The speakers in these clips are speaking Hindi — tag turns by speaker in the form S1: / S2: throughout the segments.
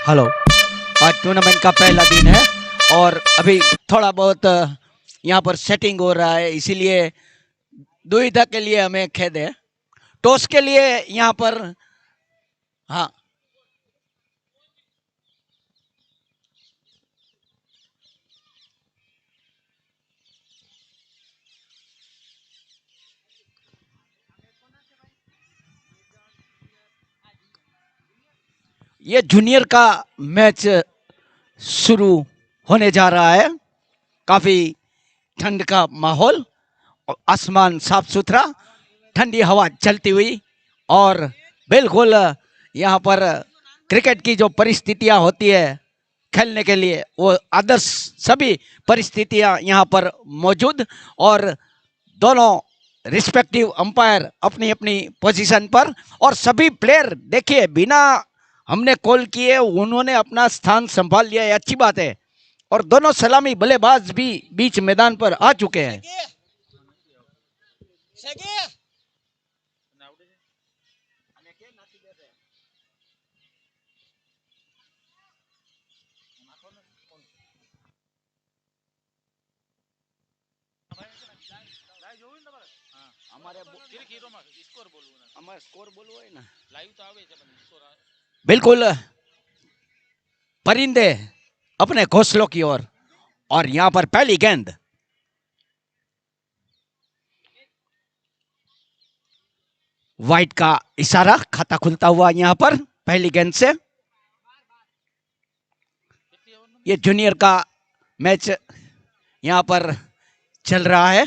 S1: हेलो। आज टूर्नामेंट का पहला दिन है और अभी थोड़ा बहुत यहाँ पर सेटिंग हो रहा है, इसीलिए दुविधा के लिए हमें खेद है। टॉस के लिए यहाँ पर हाँ, ये जूनियर का मैच शुरू होने जा रहा है। काफी ठंड का माहौल, आसमान साफ सुथरा, ठंडी हवा चलती हुई और बिल्कुल यहाँ पर क्रिकेट की जो परिस्थितियां होती है खेलने के लिए वो आदर्श सभी परिस्थितियां यहाँ पर मौजूद और दोनों रिस्पेक्टिव अंपायर अपनी अपनी पोजीशन पर और सभी प्लेयर देखिए बिना हमने कॉल किए उन्होंने अपना स्थान संभाल लिया है, अच्छी बात है। और दोनों सलामी बल्लेबाज भी बीच मैदान पर आ चुके हैं। बिल्कुल परिंदे अपने घोंसलों की ओर और यहाँ पर पहली गेंद व्हाइट का इशारा, खाता खुलता हुआ यहाँ पर पहली गेंद से। ये जूनियर का मैच यहाँ पर चल रहा है।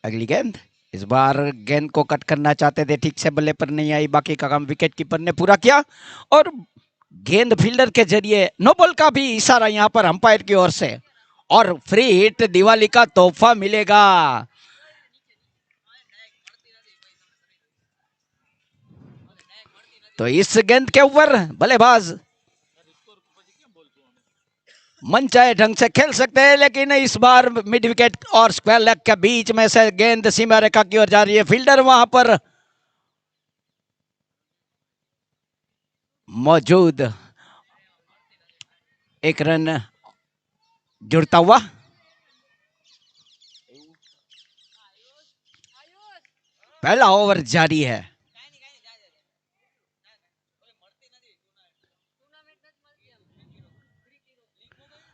S1: अगली गेंद, इस बार गेंद को कट करना चाहते थे, ठीक से बल्ले पर नहीं आई, बाकी का काम विकेट कीपर ने पूरा किया और गेंद फील्डर के जरिए नो बॉल का भी इशारा यहाँ पर अंपायर की ओर से और फ्री हिट दिवाली का तोहफा मिलेगा। तो इस गेंद के ऊपर बल्लेबाज मन चाहे ढंग से खेल सकते हैं, लेकिन इस बार मिड विकेट और स्क्वायर लेग के बीच में से गेंद सीमा रेखा की ओर जा रही है। फील्डर वहां पर मौजूद, एक रन जुड़ता हुआ। पहला ओवर जारी है।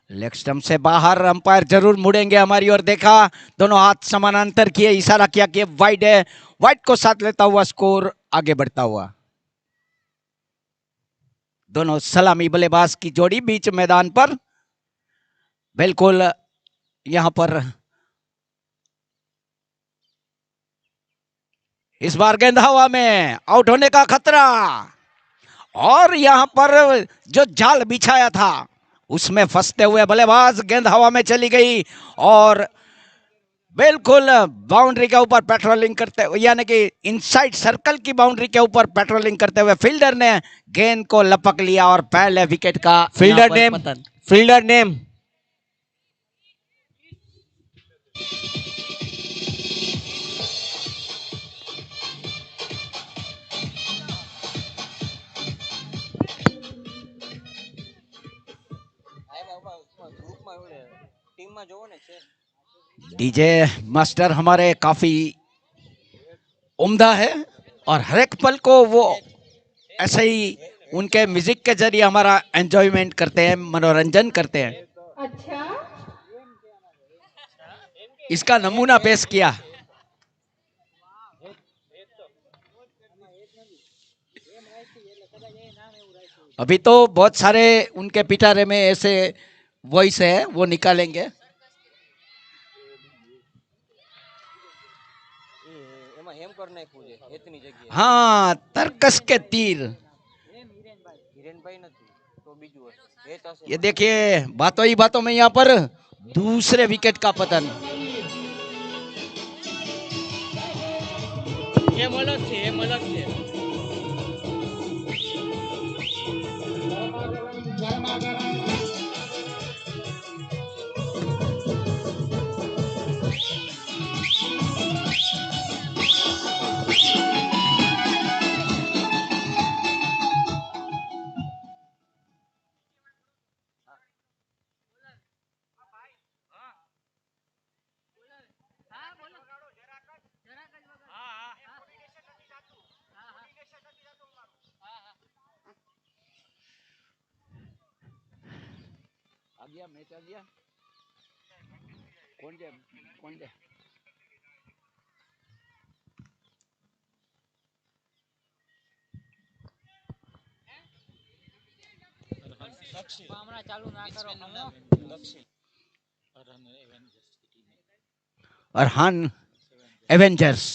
S1: लेग स्टंप से बाहर, अंपायर जरूर मुड़ेंगे हमारी ओर, देखा दोनों हाथ समानांतर किए, इशारा किया कि वाइड है। वाइड को साथ लेता हुआ स्कोर आगे बढ़ता हुआ। दोनों सलामी बल्लेबाज की जोड़ी बीच मैदान पर, बिल्कुल यहां पर इस बार गेंद हवा में, आउट होने का खतरा और यहां पर जो जाल बिछाया था उसमें फंसते हुए बल्लेबाज, गेंद हवा में चली गई और बिल्कुल बाउंड्री के ऊपर पेट्रोलिंग करते हुए, यानी कि इनसाइड सर्कल की बाउंड्री के ऊपर पेट्रोलिंग करते हुए फील्डर ने गेंद को लपक लिया और पहले विकेट का
S2: fielder name, fielder name.
S1: DJ master हमारे काफी उम्दा है और हर एक पल को वो ऐसे ही उनके म्यूजिक के जरिए हमारा एंजॉयमेंट करते हैं, मनोरंजन करते हैं।
S3: अच्छा,
S1: इसका नमूना पेश किया। अभी तो बहुत सारे उनके पिटारे में ऐसे वॉइस है, वो निकालेंगे। हाँ, तर्कस के तीर। ये देखिए बातों ही बातों में यहाँ पर दूसरे विकेट का पतन। गया मैच आ गया कौन जाए कौन जाए अरहान एवेंजर्स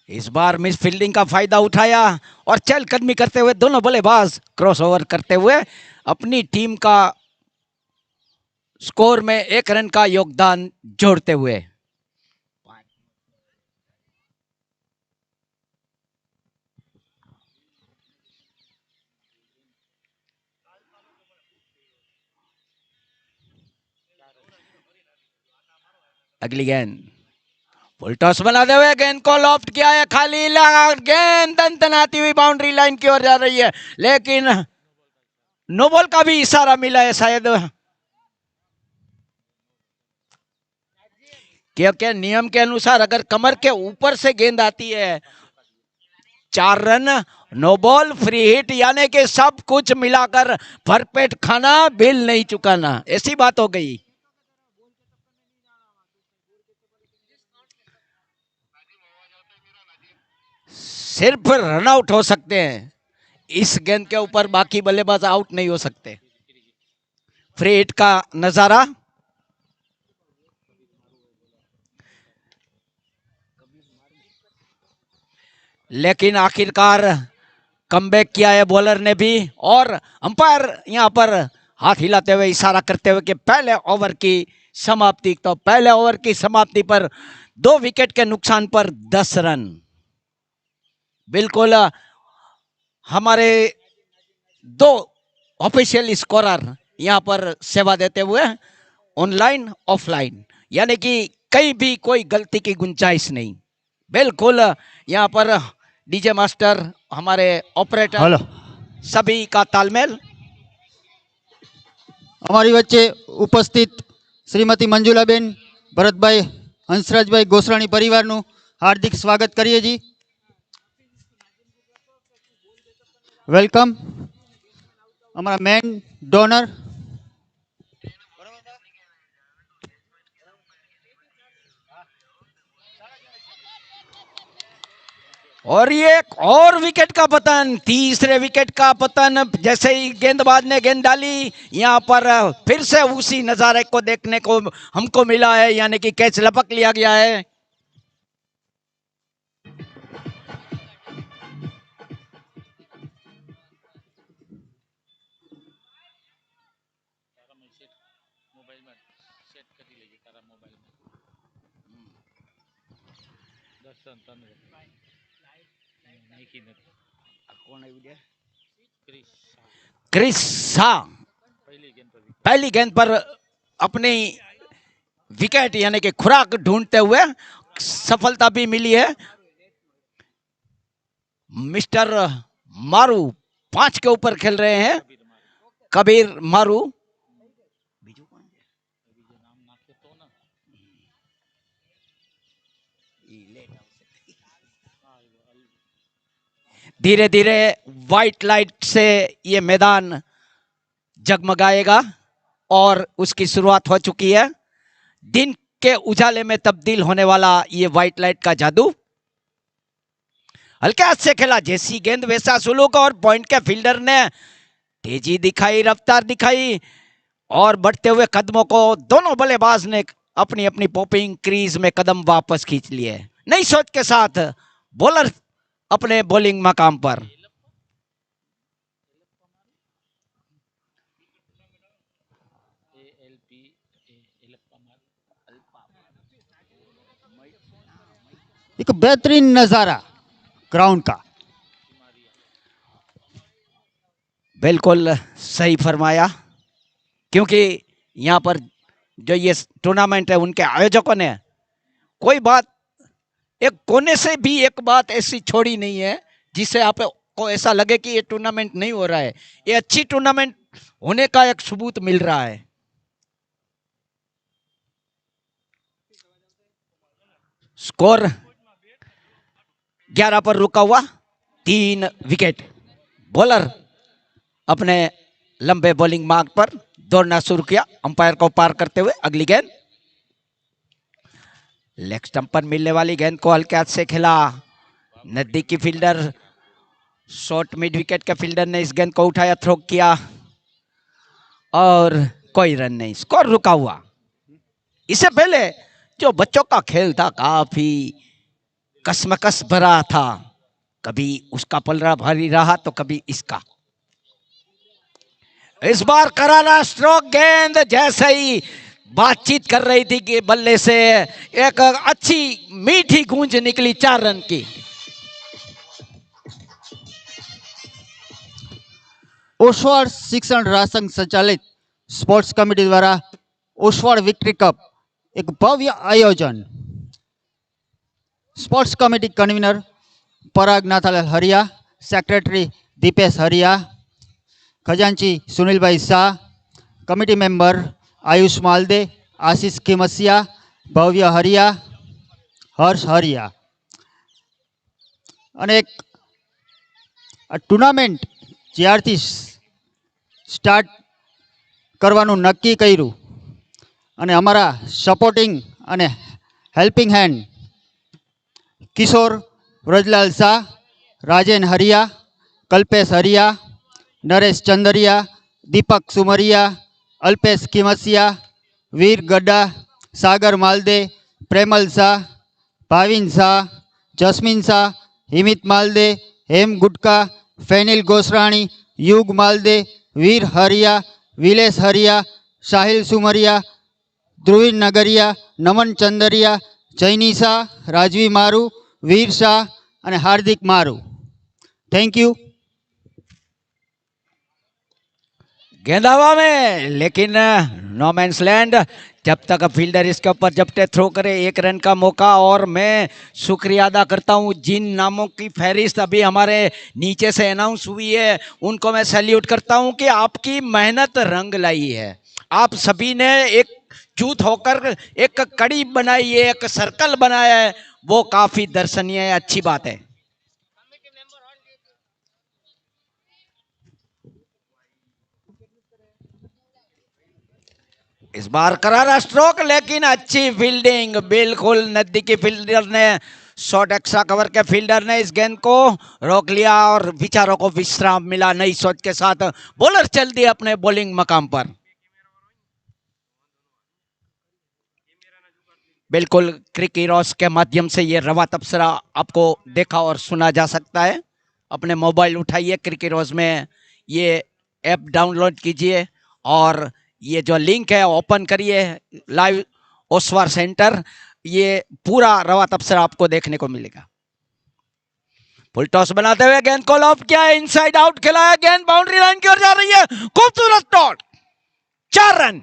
S1: इस बार मिस फील्डिंग का फायदा उठाया और चहलकदमी करते हुए दोनों बल्लेबाज क्रॉस ओवर करते हुए अपनी टीम का स्कोर में 1 रन का योगदान जोड़ते हुए अगली गेंद फुल टॉस बनाते हुए गेंद को लॉफ्ट किया है खाली गेंद दनदनाती हुई बाउंड्री लाइन की ओर जा रही है लेकिन नो बॉल का भी इशारा मिला है शायद क्योंकि नियम के अनुसार अगर कमर के ऊपर से गेंद आती है 4 run no ball free hit यानी कि सब कुछ मिलाकर भरपेट खाना बिल नहीं चुकाना ऐसी बात हो गई सिर्फ रन आउट हो सकते हैं इस गेंद के ऊपर बाकी बल्लेबाज आउट नहीं हो सकते फ्री हिट का नजारा लेकिन आखिरकार कमबैक किया है बॉलर ने भी और अंपायर यहां पर हाथ हिलाते हुए इशारा करते हुए कि पहले ओवर की समाप्ति तो पहले ओवर की समाप्ति पर 2 विकेट के नुकसान पर 10 रन बिल्कुल हमारे 2 ऑफिशियल स्कोरर यहां पर सेवा देते हुए ऑनलाइन ऑफलाइन यानी कि कहीं भी कोई गलती की गुंजाइश नहीं बिल्कुल यहां पर डीजे मास्टर हमारे ऑपरेटर सभी का तालमेल
S3: અમારી વચ્ચે ઉપસ્થિત શ્રીમતી મંજુલાબેન ભરતભાઈ હંસરાજભાઈ ગોસરાણી પરિવારનું હાર્દિક સ્વાગત કરીએ છીએ. વેલકમ અમારા મેન ડોનર
S1: और ये एक और विकेट का पतन तीसरे विकेट का पतन जैसे ही गेंदबाज ने गेंद डाली यहां पर फिर से उसी नजारे को देखने को हमको मिला है यानी कि कैच लपक लिया गया है क्रिस शाह पहली गेंद पर अपनी विकेट यानी कि खुराक ढूंढते हुए सफलता भी मिली है मिस्टर मारू 5 के ऊपर खेल रहे हैं कबीर मारू धीरे धीरे व्हाइट लाइट से ये मैदान जगमगाएगा और उसकी शुरुआत हो चुकी है दिन के उजाले में तब्दील होने वाला ये व्हाइट लाइट का जादू हल्के हाथ से खेला जैसी गेंद वैसा सुलूक और पॉइंट के फील्डर ने तेजी दिखाई रफ्तार दिखाई और बढ़ते हुए कदमों को दोनों बल्लेबाज ने अपनी अपनी पॉपिंग क्रीज में कदम वापस खींच लिए नई सोच के साथ बॉलर अपने बॉलिंग मकाम पर
S3: एक बेहतरीन नज़ारा ग्राउंड का।
S1: बिल्कुल सही फरमाया, क्योंकि यहाँ पर जो ये टूर्नामेंट है उनके आयोजकों ने कोई बात, एक कोने से भी एक बात ऐसी छोड़ी नहीं है जिससे आपको ऐसा लगे कि ये टूर्नामेंट नहीं हो रहा है। ये अच्छी टूर्नामेंट होने का एक सबूत मिल रहा है। स्कोर 11 पर रुका हुआ, 3 विकेट। बॉलर अपने लंबे बॉलिंग मार्ग पर दौड़ना शुरू किया, अंपायर को पार करते हुए। अगली गेंद लेग स्टंप पर मिलने वाली गेंद को हल्के हाथ से खेला नजदीकी फील्डर, शॉर्ट मिड विकेट के फील्डर ने इस गेंद को उठाया, थ्रो किया और कोई रन नहीं, स्कोर रुका हुआ। इससे पहले जो बच्चों का खेल था काफी कसमकस भरा था, कभी उसका पलड़ा भारी रहा तो कभी इसका। इस बार करारा स्ट्रोक गेंद जैसे ही बातचीत कर रही थी कि बल्ले से एक अच्छी मीठी गूंज निकली 4 रन की।
S3: ओसवाड़ शिक्षण राज संघ संचालित स्पोर्ट्स कमेटी द्वारा ओसवाड़ विक्ट्री कप एक भव्य आयोजन। स्पोर्ट्स कमेटी कन्वीनर पराग नाथालाल हरिया, सेक्रेटरी दीपेश हरिया, खजांची सुनील भाई शाह, कमिटी मेंबर आयुष मालदे, आशीष किमसिया, भव्य हरिया, हर्ष हरिया। અને એક ટુર્નામેન્ટ જ્યારથી સ્ટાર્ટ કરવાનું નક્કી કર્યું અને અમારા સપોર્ટિંગ અને હેલ્પિંગ હેન્ડ કિશોર વ્રજલાલ શાહ, રાજેન હરિયા, કલ્પેશ હરિયા, નરેશ ચંદરિયા, દીપક સુમરિયા, અલ્પેશ કિમસિયા, વીર ગड्डा, સાગર માલદે, પ્રેમલ શાહ, ભાવિન શાહ, જસ્મીન શાહ, हिमित मालदे, हेम गुटका, फैनिल गोसराणी, युग मालदे, वीर हरिया, विलेश हरिया, साहिल सुमरिया, ध्रुवीन नगरिया, नमन चंदरिया, जैनी शाह, राजवी मारू, वीर शाह और हार्दिक मारू। Thank you.
S1: गेंद हवा में, लेकिन नो मैंस लैंड। जब तक फील्डर इसके ऊपर जपटे थ्रो करे, 1 रन का मौका। और मैं शुक्रिया अदा करता हूं जिन नामों की फहरिस्त अभी हमारे नीचे से अनाउंस हुई है, उनको मैं सैल्यूट करता हूं कि आपकी मेहनत रंग लाई है। आप सभी ने एक जुट होकर एक कड़ी बनाई है, एक सर्कल बनाया है, वो काफी दर्शनीय है, अच्छी बात है। इस बार करारा स्ट्रोक, लेकिन अच्छी फील्डिंग, बिल्कुल नजदीकी फील्डर ने, शॉर्ट एक्स्ट्रा कवर के फील्डर ने इस गेंद को रोक लिया और विचारों को विश्राम मिला। नई सोच के साथ बॉलर चल दिए अपने बॉलिंग मकाम पर। बिल्कुल क्रिक हीरोज के माध्यम से ये रवा तबसरा आपको देखा और सुना जा सकता है। अपने मोबाइल उठाइए, क्रिक हीरोज में ये ऐप डाउनलोड कीजिए और ये जो लिंक है ओपन करिए, लाइव ओसवाड़ सेंटर, ये पूरा रवा तबसरा आपको देखने को मिलेगा। फुल टॉस बनाते हुए गेंद को लॉब किया, इनसाइड आउट खिलाया, गेंद बाउंड्री लाइन की ओर जा रही है, खूबसूरत डॉट, 4 रन।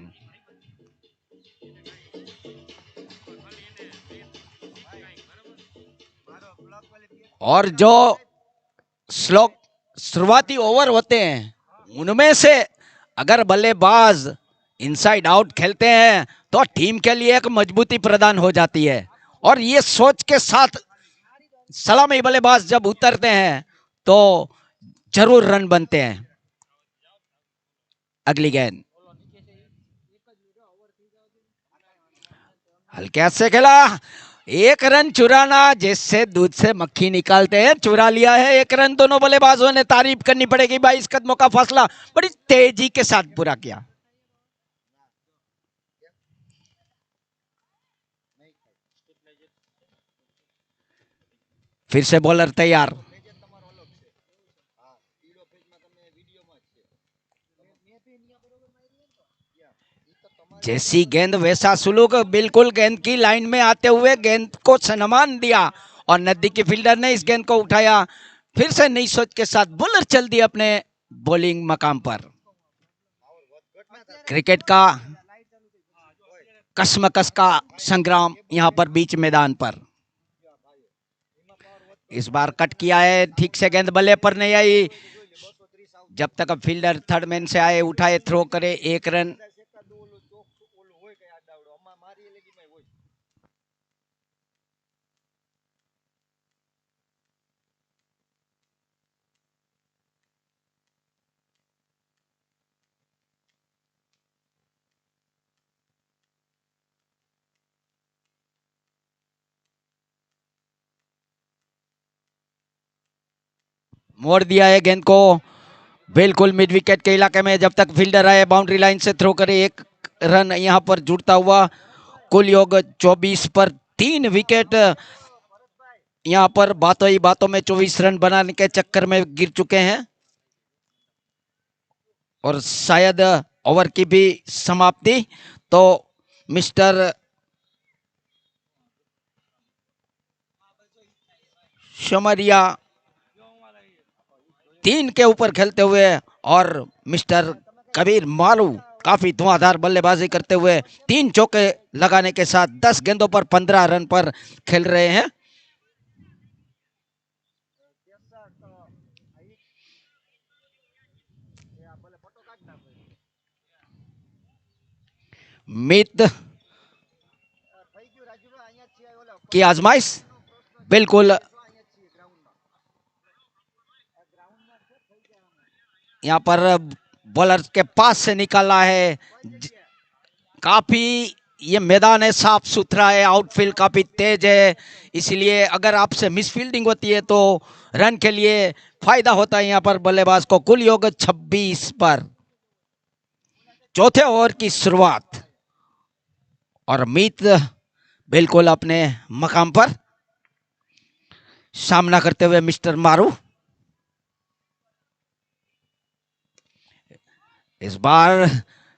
S1: और जो स्लोक शुरुआती ओवर होते हैं उनमें से अगर बल्लेबाज इनसाइड आउट खेलते हैं तो टीम के लिए एक मजबूती प्रदान हो जाती है। और ये सोच के साथ सलामी बल्लेबाज जब उतरते हैं तो जरूर रन बनते हैं। अगली गेंद हल्के हाथ से खेला, 1 रन चुराना जिससे दूध से मक्खी निकालते हैं, चुरा लिया है 1 रन। दोनों बल्लेबाजों ने तारीफ करनी पड़ेगी, 22 कदमों का फासला बड़ी तेजी के साथ पूरा किया। फिर से बॉलर तैयार, जैसी गेंद वैसा सुलूक, बिल्कुल गेंद की लाइन में आते हुए गेंद को सम्मान दिया और नजदीकी फील्डर ने इस गेंद को उठाया, फिर से नई सोच के साथ बॉलर चल दिए अपने बॉलिंग मकाम पर। क्रिकेट का कसमकस का संग्राम यहां पर बीच मैदान पर। इस बार कट किया है, ठीक से गेंद बल्ले पर नहीं आई। जब तक अब फील्डर थर्ड मैन से आए, उठाए, थ्रो करे, 1 रन। मोड़ दिया है गेंद को बिल्कुल मिड विकेट के इलाके में। जब तक फील्डर आए, बाउंड्री लाइन से थ्रो करे, 1 रन यहां पर जुड़ता हुआ। कुल योग 24 पर 3 विकेट यहां पर बातों ही बातों में 24 रन बनाने के चक्कर में गिर चुके हैं। और शायद ओवर की भी समाप्ति। तो मिस्टर शमरिया 3 के ऊपर खेलते हुए और मिस्टर कबीर मारू काफी धुआंधार बल्लेबाजी करते हुए 3 चौके लगाने के साथ 10 गेंदों पर 15 रन पर खेल रहे हैं। मित की आजमाइश बिल्कुल यहाँ पर बॉलर के पास से निकाला है। काफी ये मैदान है, साफ सुथरा है, आउटफील्ड काफी तेज है, इसलिए अगर आपसे मिसफील्डिंग होती है तो रन के लिए फायदा होता है यहाँ पर बल्लेबाज को। कुल योग 26 पर चौथे ओवर की शुरुआत और मीत बिल्कुल अपने मकाम पर सामना करते हुए मिस्टर मारू। इस बार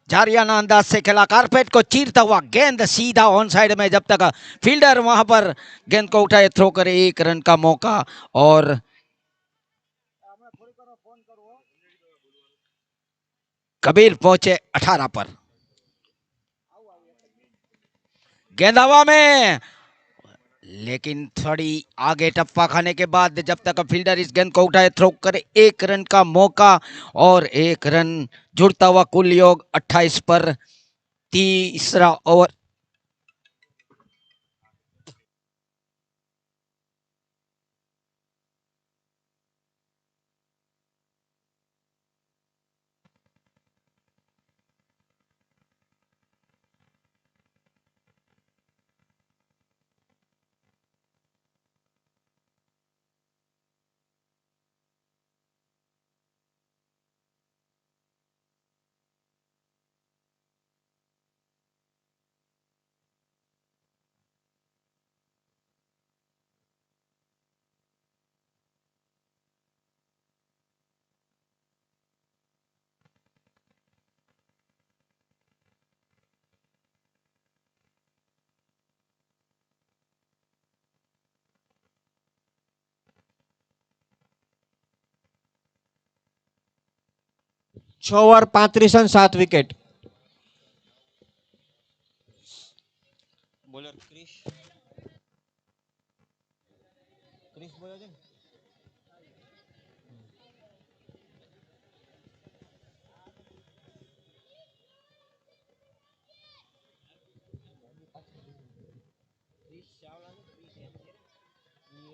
S1: जारियाना अंदाज से खेला, कारपेट को चीरता हुआ गेंद सीधा ऑन साइड में। जब तक फील्डर वहां पर गेंद को उठाए, थ्रो करे, 1 रन का मौका। और कबीर पहुंचे 18 पर। गेंद हवा में, लेकिन थोड़ी आगे टप्पा खाने के बाद जब तक फील्डर इस गेंद को उठाए, थ्रो करे, 1 रन का मौका और 1 रन जुड़ता हुआ। कुल योग 28 पर तीसरा ओवर।
S2: छह over 35 run 7 wicket. Bowler Krish Krish બોલ્યો છે ને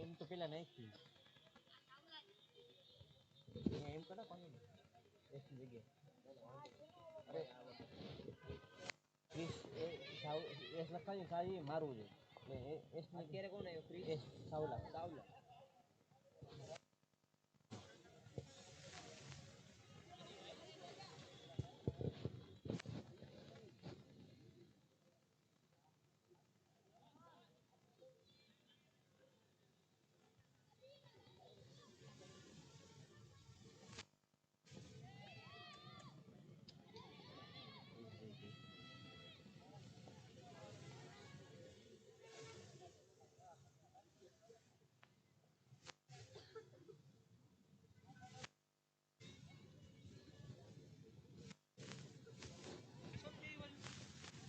S2: એમ તો પેલા નાખી એમ કને કોને એસની જગ્યાએ અરે ક્રિશ એસ લખાયું સાઈ મારું છે એટલે એસ અત્યારે કોણ આવ્યો Krish S Savla Savla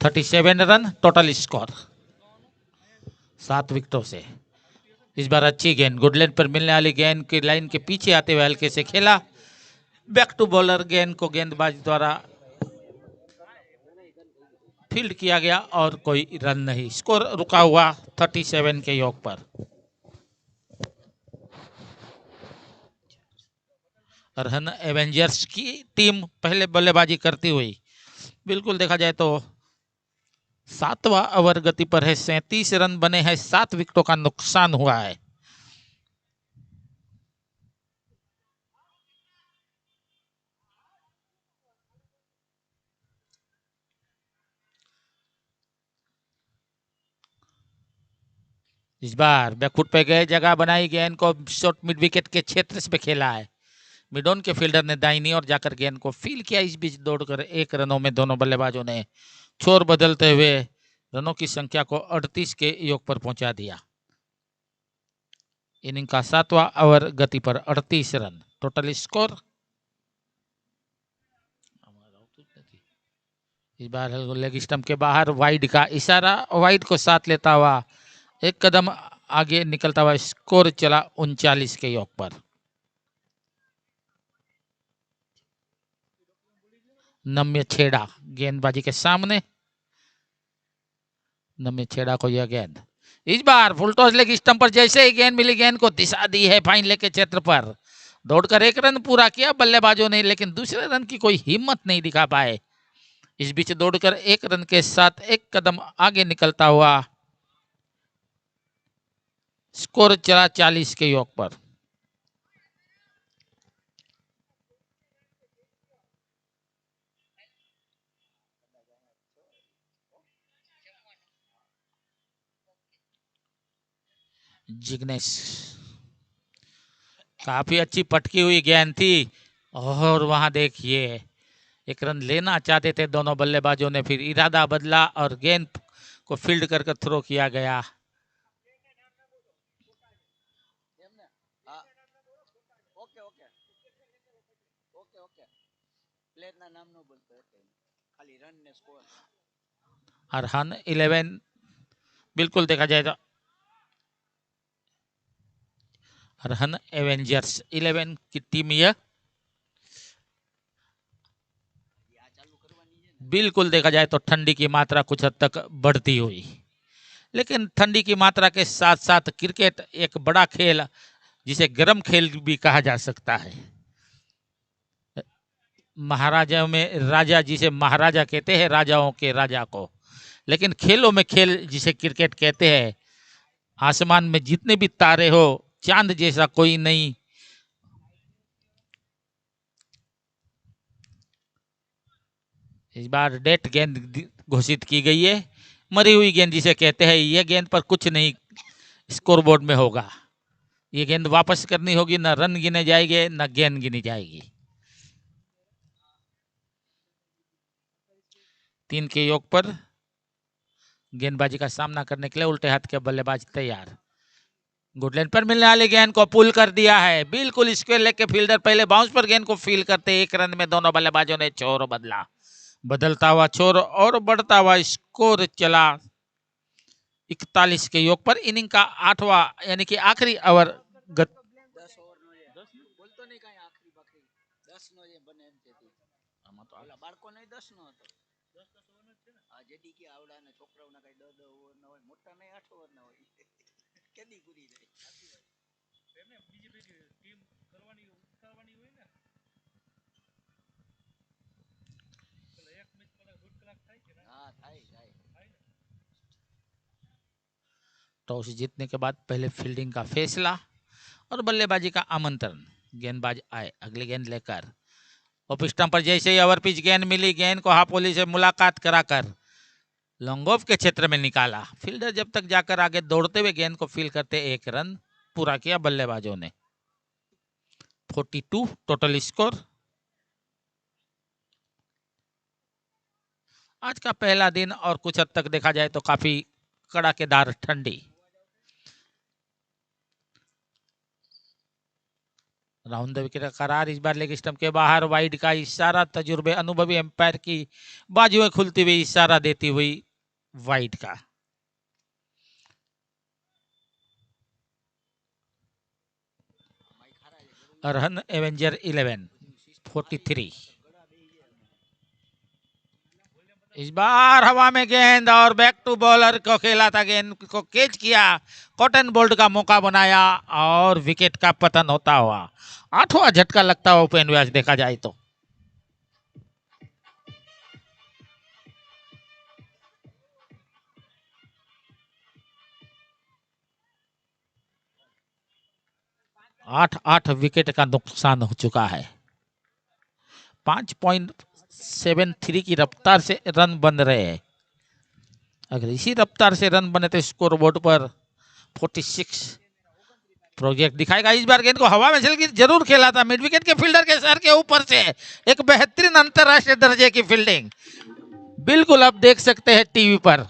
S4: 37 run total score 7 विकेटों से। इस बार अच्छी गेंद, गुडलैंड पर मिलने वाली गेंद की लाइन के पीछे आते हुए हल्के से खेला, बैक टू बॉलर गेंद को गेंदबाज द्वारा फील्ड किया गया और कोई रन नहीं। स्कोर रुका हुआ 37 के योग पर। रन एवेंजर्स की टीम पहले बल्लेबाजी करती हुई, बिल्कुल देखा जाए तो 7वां ओवर गति पर है, 37 रन बने हैं, 7 विकेटों का नुकसान हुआ है। इस बार बैकफुट पे गए, जगह बनाई, गेंद को शॉर्ट मिड विकेट के क्षेत्र से खेला है। मिडॉन के फील्डर ने दाहिनी ओर जाकर गेंद को फील किया। इस बीच दौड़कर 1 रनों में दोनों बल्लेबाजों ने छोर बदलते हुए रनों की संख्या को 38 के योग पर पहुंचा दिया। इनिंग का 7वां ओवर गति पर 38 रन टोटल स्कोर। इस बार लेग स्टंप के बाहर वाइड का इशारा, वाइड को साथ लेता हुआ 1 कदम आगे निकलता हुआ स्कोर चला 39 के योग पर। नम्य छेड़ा गेंदबाजी के सामने, नम्य छेड़ा को यह गेंद इस बार फुल टॉस लेग स्टंप पर जैसे ही गेंद मिली, गेंद को दिशा दी है फाइन लेग के क्षेत्र पर। दौड़कर 1 रन पूरा किया बल्लेबाजों ने, लेकिन दूसरे रन की कोई हिम्मत नहीं दिखा पाए। इस बीच दौड़कर 1 रन के साथ 1 कदम आगे निकलता हुआ स्कोर चला 40 के योग पर। जिग्नेश, काफी अच्छी पटकी हुई गेंद थी और वहां देखिए 1 रन लेना चाहते थे दोनों बल्लेबाजों ने, फिर इरादा बदला और गेंद को फील्ड कर थ्रो किया गया। और रन 11 बिल्कुल देखा जाए तो रन एवेंजर्स 11 की टीम यह बिल्कुल देखा जाए तो ठंडी की मात्रा कुछ हद तक बढ़ती हुई, लेकिन ठंडी की मात्रा के साथ साथ क्रिकेट एक बड़ा खेल, जिसे गर्म खेल भी कहा जा सकता है। महाराजा में राजा, जिसे महाराजा कहते हैं, राजाओं के राजा को, लेकिन खेलों में खेल जिसे क्रिकेट कहते हैं। आसमान में जितने भी तारे हो, चांद जैसा कोई नहीं। इस बार डेट गेंद घोषित की गई है, मरी हुई गेंद जिसे कहते हैं। यह गेंद पर कुछ नहीं स्कोरबोर्ड में होगा, ये गेंद वापस करनी होगी, न रन गिने जाएंगे न गेंद गिनी जाएगी। 3 के योग पर गेंदबाजी का सामना करने के लिए उल्टे हाथ के बल्लेबाज तैयार। गुडलैंड पर मिलने वाली गेंद को पुल कर दिया है, बिल्कुल स्क्वायर लेग के फील्डर पहले बाउंस पर गेंद को फील करते 1 रन में दोनों बल्लेबाजों ने छोर बदला। बदलता हुआ छोर और बढ़ता हुआ स्कोर चला 41 के योग पर। इनिंग का 8वां यानी कि आखिरी ओवर टॉस जीतने के बाद पहले फील्डिंग का फैसला और बल्लेबाजी का आमंत्रण। गेंदबाज आए अगली गेंद लेकर, ऑफ स्टंप पर जैसे ही ओवर पिच गेंद मिली, गेंद को हापोली से मुलाकात कराकर लॉन्ग ऑफ के क्षेत्र में निकाला। फील्डर जब तक जाकर आगे दौड़ते हुए गेंद को फील करते 1 रन पूरा किया बल्लेबाजों ने। 42 टोटल स्कोर। आज का पहला दिन और कुछ हद तक देखा जाए तो काफी कड़ाकेदार ठंडी। राउंड द विकेट का करार, इस बार लेग स्टंप के बाहर, वाइड का इशारा, तजुर्बे अनुभवी एम्पायर की बाजुएं खुलती हुई इशारा देती हुई वाइड का। Run Avenger 11 43। इस बार हवा में गेंद और बैक टू बॉलर को खेला था, गेंद को कैच किया, कॉटन बोल्ट का मौका बनाया और विकेट का पतन होता हुआ 8वां झटका लगता हुआ ओपन व्यास देखा जाए तो। आठ विकेट का नुकसान हो चुका है। 5.73 की रफ्तार से रन बन रहे हैं। अगर इसी रफ्तार से रन बने तो स्कोर बोर्ड पर 46 प्रोजेक्ट दिखाएगा। इस बार गेंद को हवा में चल जरूर खेला था, मिड विकेट के फील्डर के सर के ऊपर से एक बेहतरीन अंतरराष्ट्रीय दर्जे की फील्डिंग। बिल्कुल आप देख सकते हैं टीवी पर,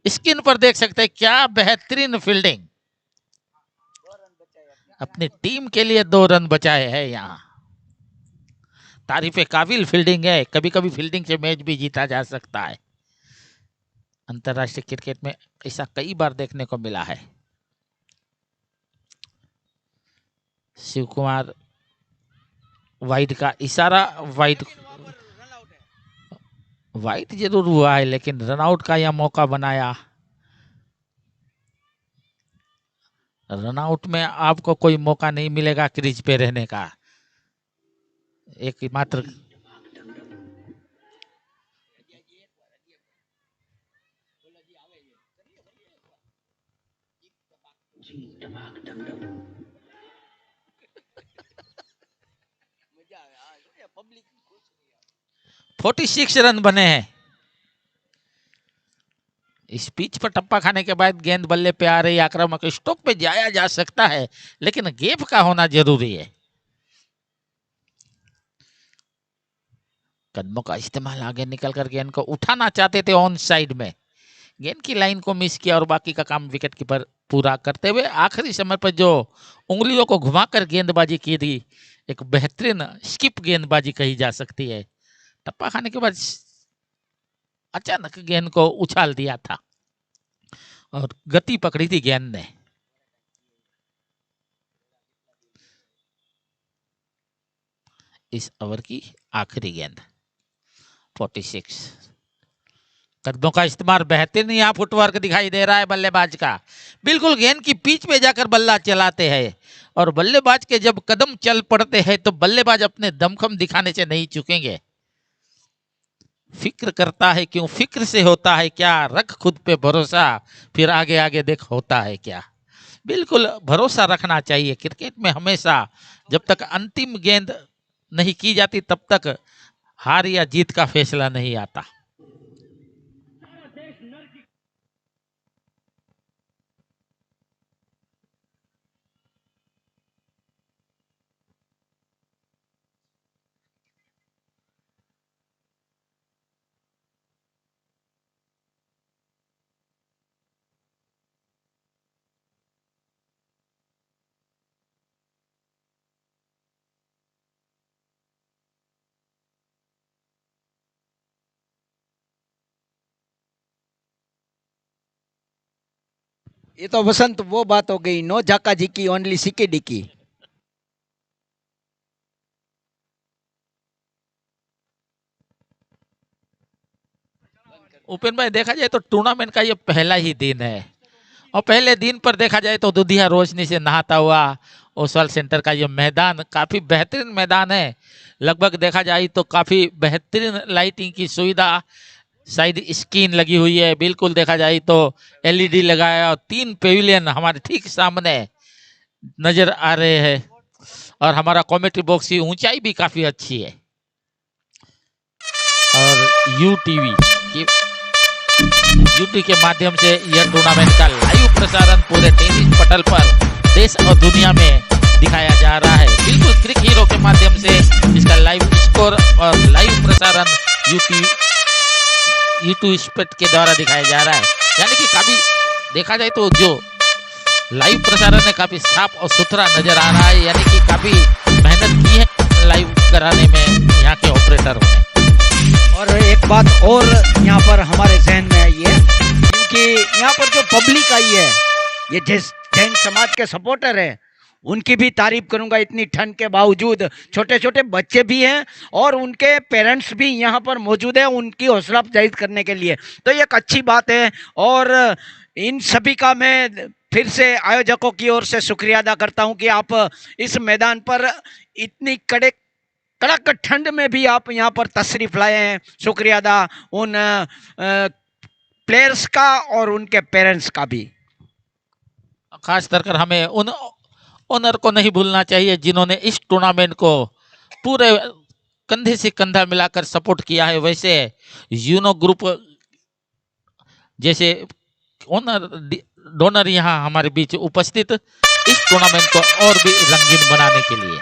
S4: स्क्रीन पर देख सकते हैं, क्या बेहतरीन फील्डिंग। अपनी टीम के लिए 2 रन बचाए हैं यहाँ। तारीफ काबिल फील्डिंग है। कभी कभी फील्डिंग से मैच भी जीता जा सकता है। अंतरराष्ट्रीय क्रिकेट में ऐसा कई बार देखने को मिला है। शिव कुमार, वाइड का इशारा, वाइड जरूर हुआ है लेकिन रनआउट का यह मौका बनाया। रनआउट में आपको कोई मौका नहीं मिलेगा क्रीज पे रहने का, एक मात्र फोर्टी 46 रन बने हैं। इस पिच पर टप्पा खाने के बाद गेंद बल्ले पे आ रही, आक्रामक स्टॉक पे जाया जा सकता है लेकिन गैप का होना जरूरी है। कदमों का इस्तेमाल, आगे निकलकर गेंद को उठाना चाहते थे ऑन साइड में, गेंद की लाइन को मिस किया और बाकी का काम विकेट कीपर पूरा करते हुए आखिरी समय पर जो उंगलियों को घुमाकर गेंदबाजी की थी, एक बेहतरीन स्किप गेंदबाजी कही जा सकती है। टप्पा खाने के बाद अचानक गेंद को उछाल दिया था और गति पकड़ी थी गेंद ने। इस ओवर की आखिरी गेंद 46। कदमों का इस्तेमाल बेहतरीन, यहाँ फुटवर्क दिखाई दे रहा है बल्लेबाज का। बिल्कुल गेंद की पिच पे जाकर बल्ला चलाते हैं और बल्लेबाज के जब कदम चल पड़ते हैं तो बल्लेबाज अपने दमखम दिखाने से नहीं चूकेंगे। फिक्र करता है क्यों, फिक्र से होता है क्या, रख खुद पे भरोसा, फिर आगे आगे देख होता है क्या। बिल्कुल भरोसा रखना चाहिए क्रिकेट में हमेशा। जब तक अंतिम गेंद नहीं की जाती तब तक हार या जीत का फैसला नहीं आता।
S1: ये तो वसंत वो बात हो गई, नो झाका जी की ओनली सिक्के डिकी।
S4: उपेन भाई, देखा जाए तो टूर्नामेंट का ये पहला ही दिन है और पहले दिन पर देखा जाए तो दुधिया रोशनी से नहाता हुआ ओसवाल सेंटर का ये मैदान काफी बेहतरीन मैदान है। लगभग देखा जाए तो काफी बेहतरीन लाइटिंग की सुविधा, साइड स्क्रीन लगी हुई है। बिल्कुल देखा जाए तो एलईडी लगाया और 3 पेविलियन हमारे ठीक सामने नजर आ रहे हैं और हमारा कमेटी बॉक्स की ऊंचाई भी काफी अच्छी है। और यूटी के माध्यम से यह टूर्नामेंट का लाइव प्रसारण पूरे टेनिस पटल पर देश और दुनिया में दिखाया जा रहा है। बिल्कुल क्रिक हीरो के माध्यम से इसका लाइव स्कोर और लाइव प्रसारण यूट्यूब स्पेट के द्वारा दिखाया जा रहा है। यानी कि काफी देखा जाए तो जो लाइव प्रसारण है काफी साफ और सुथरा नजर आ रहा है, यानी कि काफी मेहनत लाइव कराने में यहाँ के ऑपरेटरों ने।
S1: और एक बात और यहाँ पर हमारे जहन में आई है, क्योंकि यहाँ पर जो पब्लिक आई है, ये जिस जैन समाज के सपोर्टर है, उनकी भी तारीफ करूंगा। इतनी ठंड के बावजूद छोटे छोटे बच्चे भी हैं और उनके पेरेंट्स भी यहाँ पर मौजूद हैं उनकी हौसला अफजाई करने के लिए, तो ये एक अच्छी बात है। और इन सभी का मैं फिर से आयोजकों की ओर से शुक्रिया अदा करता हूं कि आप इस मैदान पर इतनी कड़क ठंड में भी आप यहाँ पर तशरीफ लाए हैं। शुक्रिया अदा उन प्लेयर्स का और उनके पेरेंट्स का भी।
S4: खास कर हमें उन ओनर को नहीं भूलना चाहिए जिन्होंने इस टूर्नामेंट को पूरे कंधे से कंधा मिलाकर सपोर्ट किया है। वैसे यूनो ग्रुप जैसे ओनर डोनर यहाँ हमारे बीच उपस्थित इस टूर्नामेंट को और भी रंगीन बनाने के लिए।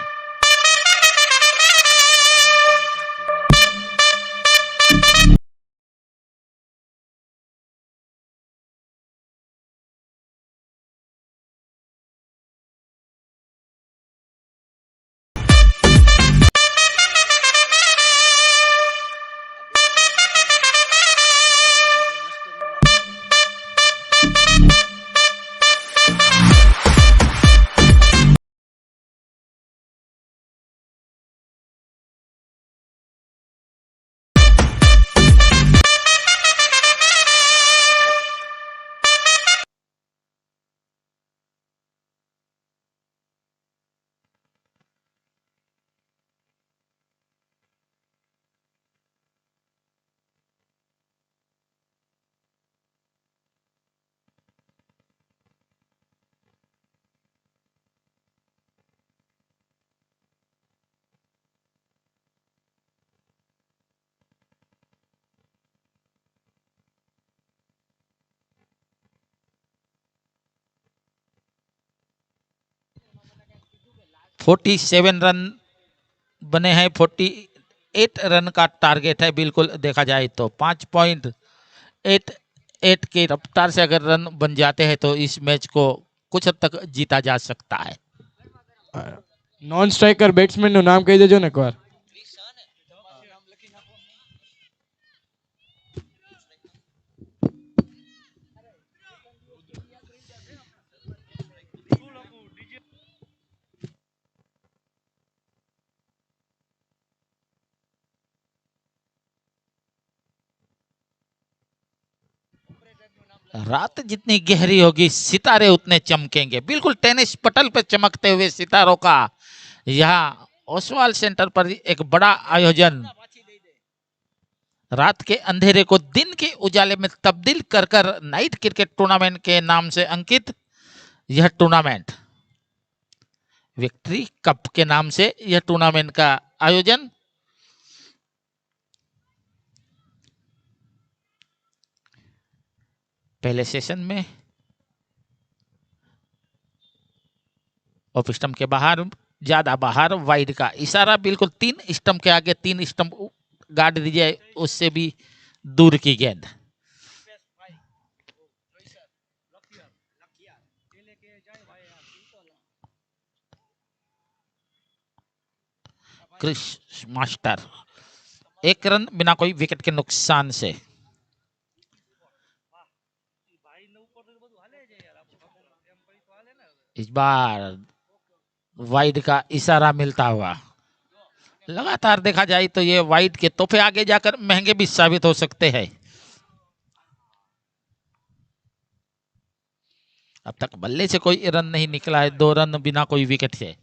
S4: फोर्टी 47 रन बने हैं। 48 रन का टारगेट है। बिल्कुल देखा जाए तो 5.88 की रफ्तार से अगर रन बन जाते हैं तो इस मैच को कुछ हद तक जीता जा सकता है।
S5: नॉन स्ट्राइकर बैट्समैन નું નામ કહી દેજો ને એકવાર।
S4: रात जितनी गहरी होगी सितारे उतने चमकेंगे। बिल्कुल टेनिस पटल पर चमकते हुए सितारों का यहाँ ओसवाल सेंटर पर एक बड़ा आयोजन, रात के अंधेरे को दिन के उजाले में तब्दील कर कर नाइट क्रिकेट टूर्नामेंट के नाम से अंकित यह टूर्नामेंट, विक्ट्री कप के नाम से यह टूर्नामेंट का आयोजन पहले सेशन में ऑफ स्टंप के बाहर, ज्यादा बाहर, वाइड का इशारा। बिल्कुल 3 स्टंप के आगे 3 स्टंप गाड़ दीजिए, उससे भी दूर की गेंद। क्रिस मास्टर 1 रन बिना कोई विकेट के नुकसान से। इस बार वाइड का इशारा मिलता हुआ। लगातार देखा जाए तो ये वाइड के तोहफे आगे जाकर महंगे भी साबित हो सकते हैं। अब तक बल्ले से कोई रन नहीं निकला है, 2 रन बिना कोई विकेट से।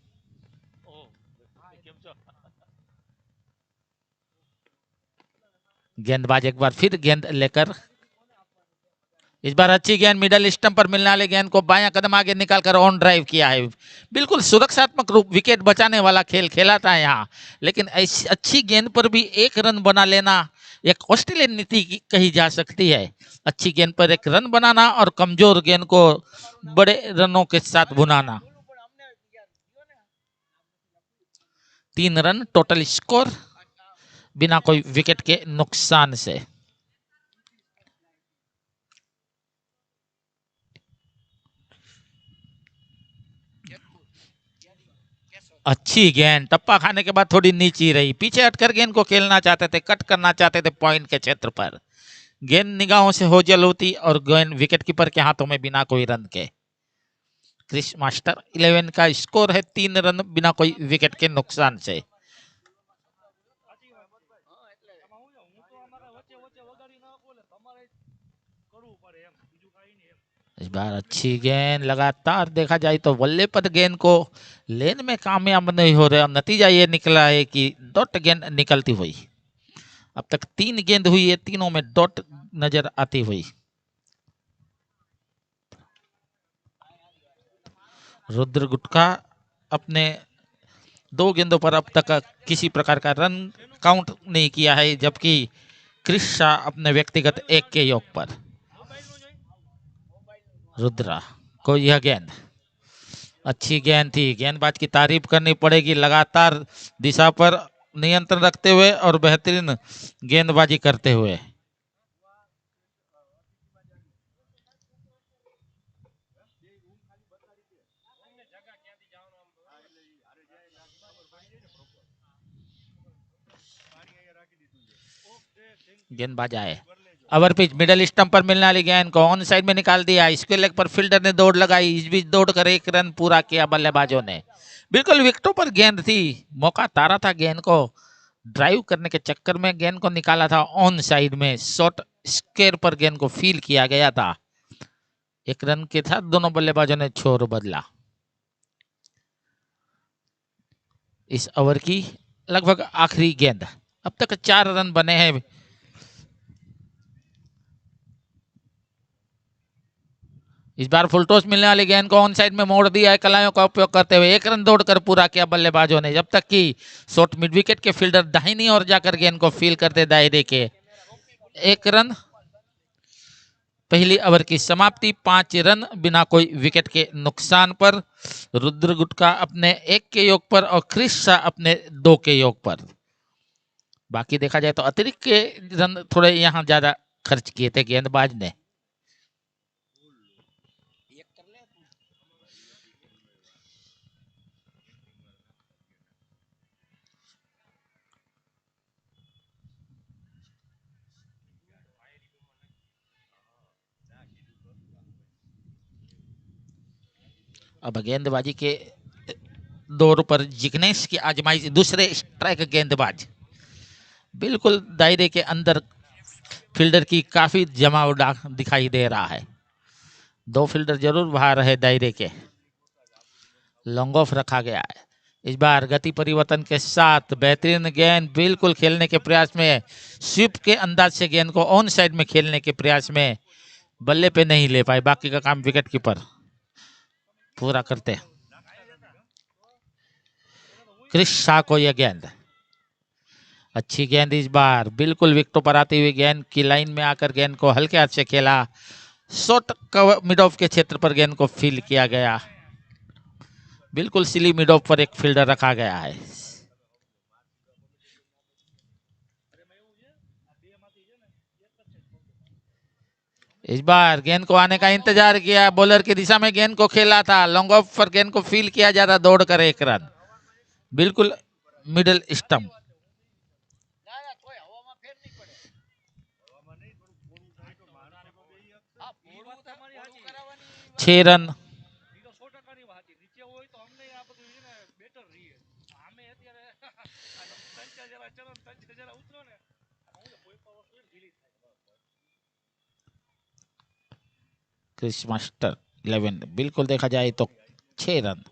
S4: गेंदबाज एक बार फिर गेंद लेकर, इस बार अच्छी गेंद मिडल स्टंप पर मिलने वाली गेंद को बायां कदम आगे निकालकर ऑन ड्राइव किया है। बिल्कुल सुरक्षात्मक रूप, विकेट बचाने वाला खेल खेला था यहाँ, लेकिन ऐसी अच्छी गेंद पर भी 1 रन बना लेना एक ऑस्ट्रेलियन नीति कही जा सकती है। अच्छी गेंद पर 1 रन बनाना और कमजोर गेंद को बड़े रनों के साथ भुनाना। 3 रन टोटल स्कोर बिना कोई विकेट के नुकसान से। अच्छी गेंद, टप्पा खाने के बाद थोड़ी नीची रही, पीछे हटकर गेंद को खेलना चाहते थे, कट करना चाहते थे पॉइंट के क्षेत्र पर। गेंद निगाहों से ओझल होती और गेंद विकेटकीपर के हाथों में बिना कोई रन के। क्रिस मास्टर 11 का स्कोर है 3 रन बिना कोई विकेट के नुकसान से। इस बार अच्छी गेंद, लगातार देखा जाए तो बल्ले पर गेंद को लेने में कामयाब नहीं हो रहे और नतीजा ये निकला है कि डॉट गेंद निकलती हुई। अब तक 3 गेंद हुई है, तीनों में डॉट नजर आती हुई। रुद्र गुटका अपने 2 गेंदों पर अब तक किसी प्रकार का रन काउंट नहीं किया है, जबकि क्रिस शाह अपने व्यक्तिगत 1 के योग पर। रुद्रा को यह गेंद, अच्छी गेंद थी, गेंदबाज की तारीफ करनी पड़ेगी, लगातार दिशा पर नियंत्रण रखते हुए और बेहतरीन गेंदबाजी करते हुए। गेंदबाज आए, ओवर पिच मिडल स्टंप पर मिलने वाली गेंद को ऑन साइड में निकाल दिया, इसके लेग पर फील्डर ने दौड़ लगाई, इस बीच दौड़ कर 1 रन पूरा किया बल्लेबाजों ने। बिल्कुल विकेटों पर गेंद थी, मौका तारा था गेंद को ड्राइव करने के चक्कर में, गेंद को निकाला था ऑन साइड में, शॉर्ट स्क्वायर पर गेंद को फील किया गया था। 1 रन के साथ दोनों बल्लेबाजों ने छोर बदला। इस ओवर की लगभग आखिरी गेंद, अब तक 4 रन बने हैं। इस बार फुल टॉस मिलने वाली गेंद को ऑन साइड में मोड़ दिया है, कलाइयों का उपयोग करते हुए 1 रन दौड़कर पूरा किया बल्लेबाजों ने, जब तक कि शॉर्ट मिड विकेट के फील्डर दाहिनी ओर जाकर गेंद को फील करते दायरे के। 1 रन, पहली ओवर की समाप्ति, 5 रन बिना कोई विकेट के नुकसान पर। रुद्र गुटका अपने 1 के योग पर और क्रिस शाह अपने 2 के योग पर। बाकी देखा जाए तो अतिरिक्त के रन थोड़े यहाँ ज्यादा खर्च किए थे गेंदबाज ने। अब गेंदबाजी के दौर पर जिग्नेश की आजमाइश, दूसरे स्ट्राइक गेंदबाज, बिल्कुल दायरे के अंदर फील्डर की काफी जमाव दिखाई दे रहा है। 2 फील्डर जरूर बाहर है दायरे के, लॉन्ग ऑफ रखा गया है। इस बार गति परिवर्तन के साथ बेहतरीन गेंद, बिल्कुल खेलने के प्रयास में, स्वीप के अंदाज से गेंद को ऑन साइड में खेलने के प्रयास में, बल्ले पे नहीं ले पाए, बाकी का काम विकेट कीपर पूरा करते। क्रिस शाह को यह गेंद, अच्छी गेंद, इस बार बिल्कुल विकेटों पर आती हुई गेंद की लाइन में आकर गेंद को हल्के हाथ से खेला, शॉर्ट कवर मिड ऑफ के क्षेत्र पर गेंद को फील किया गया, बिल्कुल सिली मिड ऑफ पर एक फील्डर रखा गया है। इस बार गेंद को आने का इंतजार किया, बॉलर की दिशा में गेंद को खेला था, लॉन्ग ऑफ पर गेंद को फील किया जाता, दौड़ कर 1 रन, बिल्कुल middle stump. 6 run. Kris Master 11, बिल्कुल देखा जाए तो 6 रन।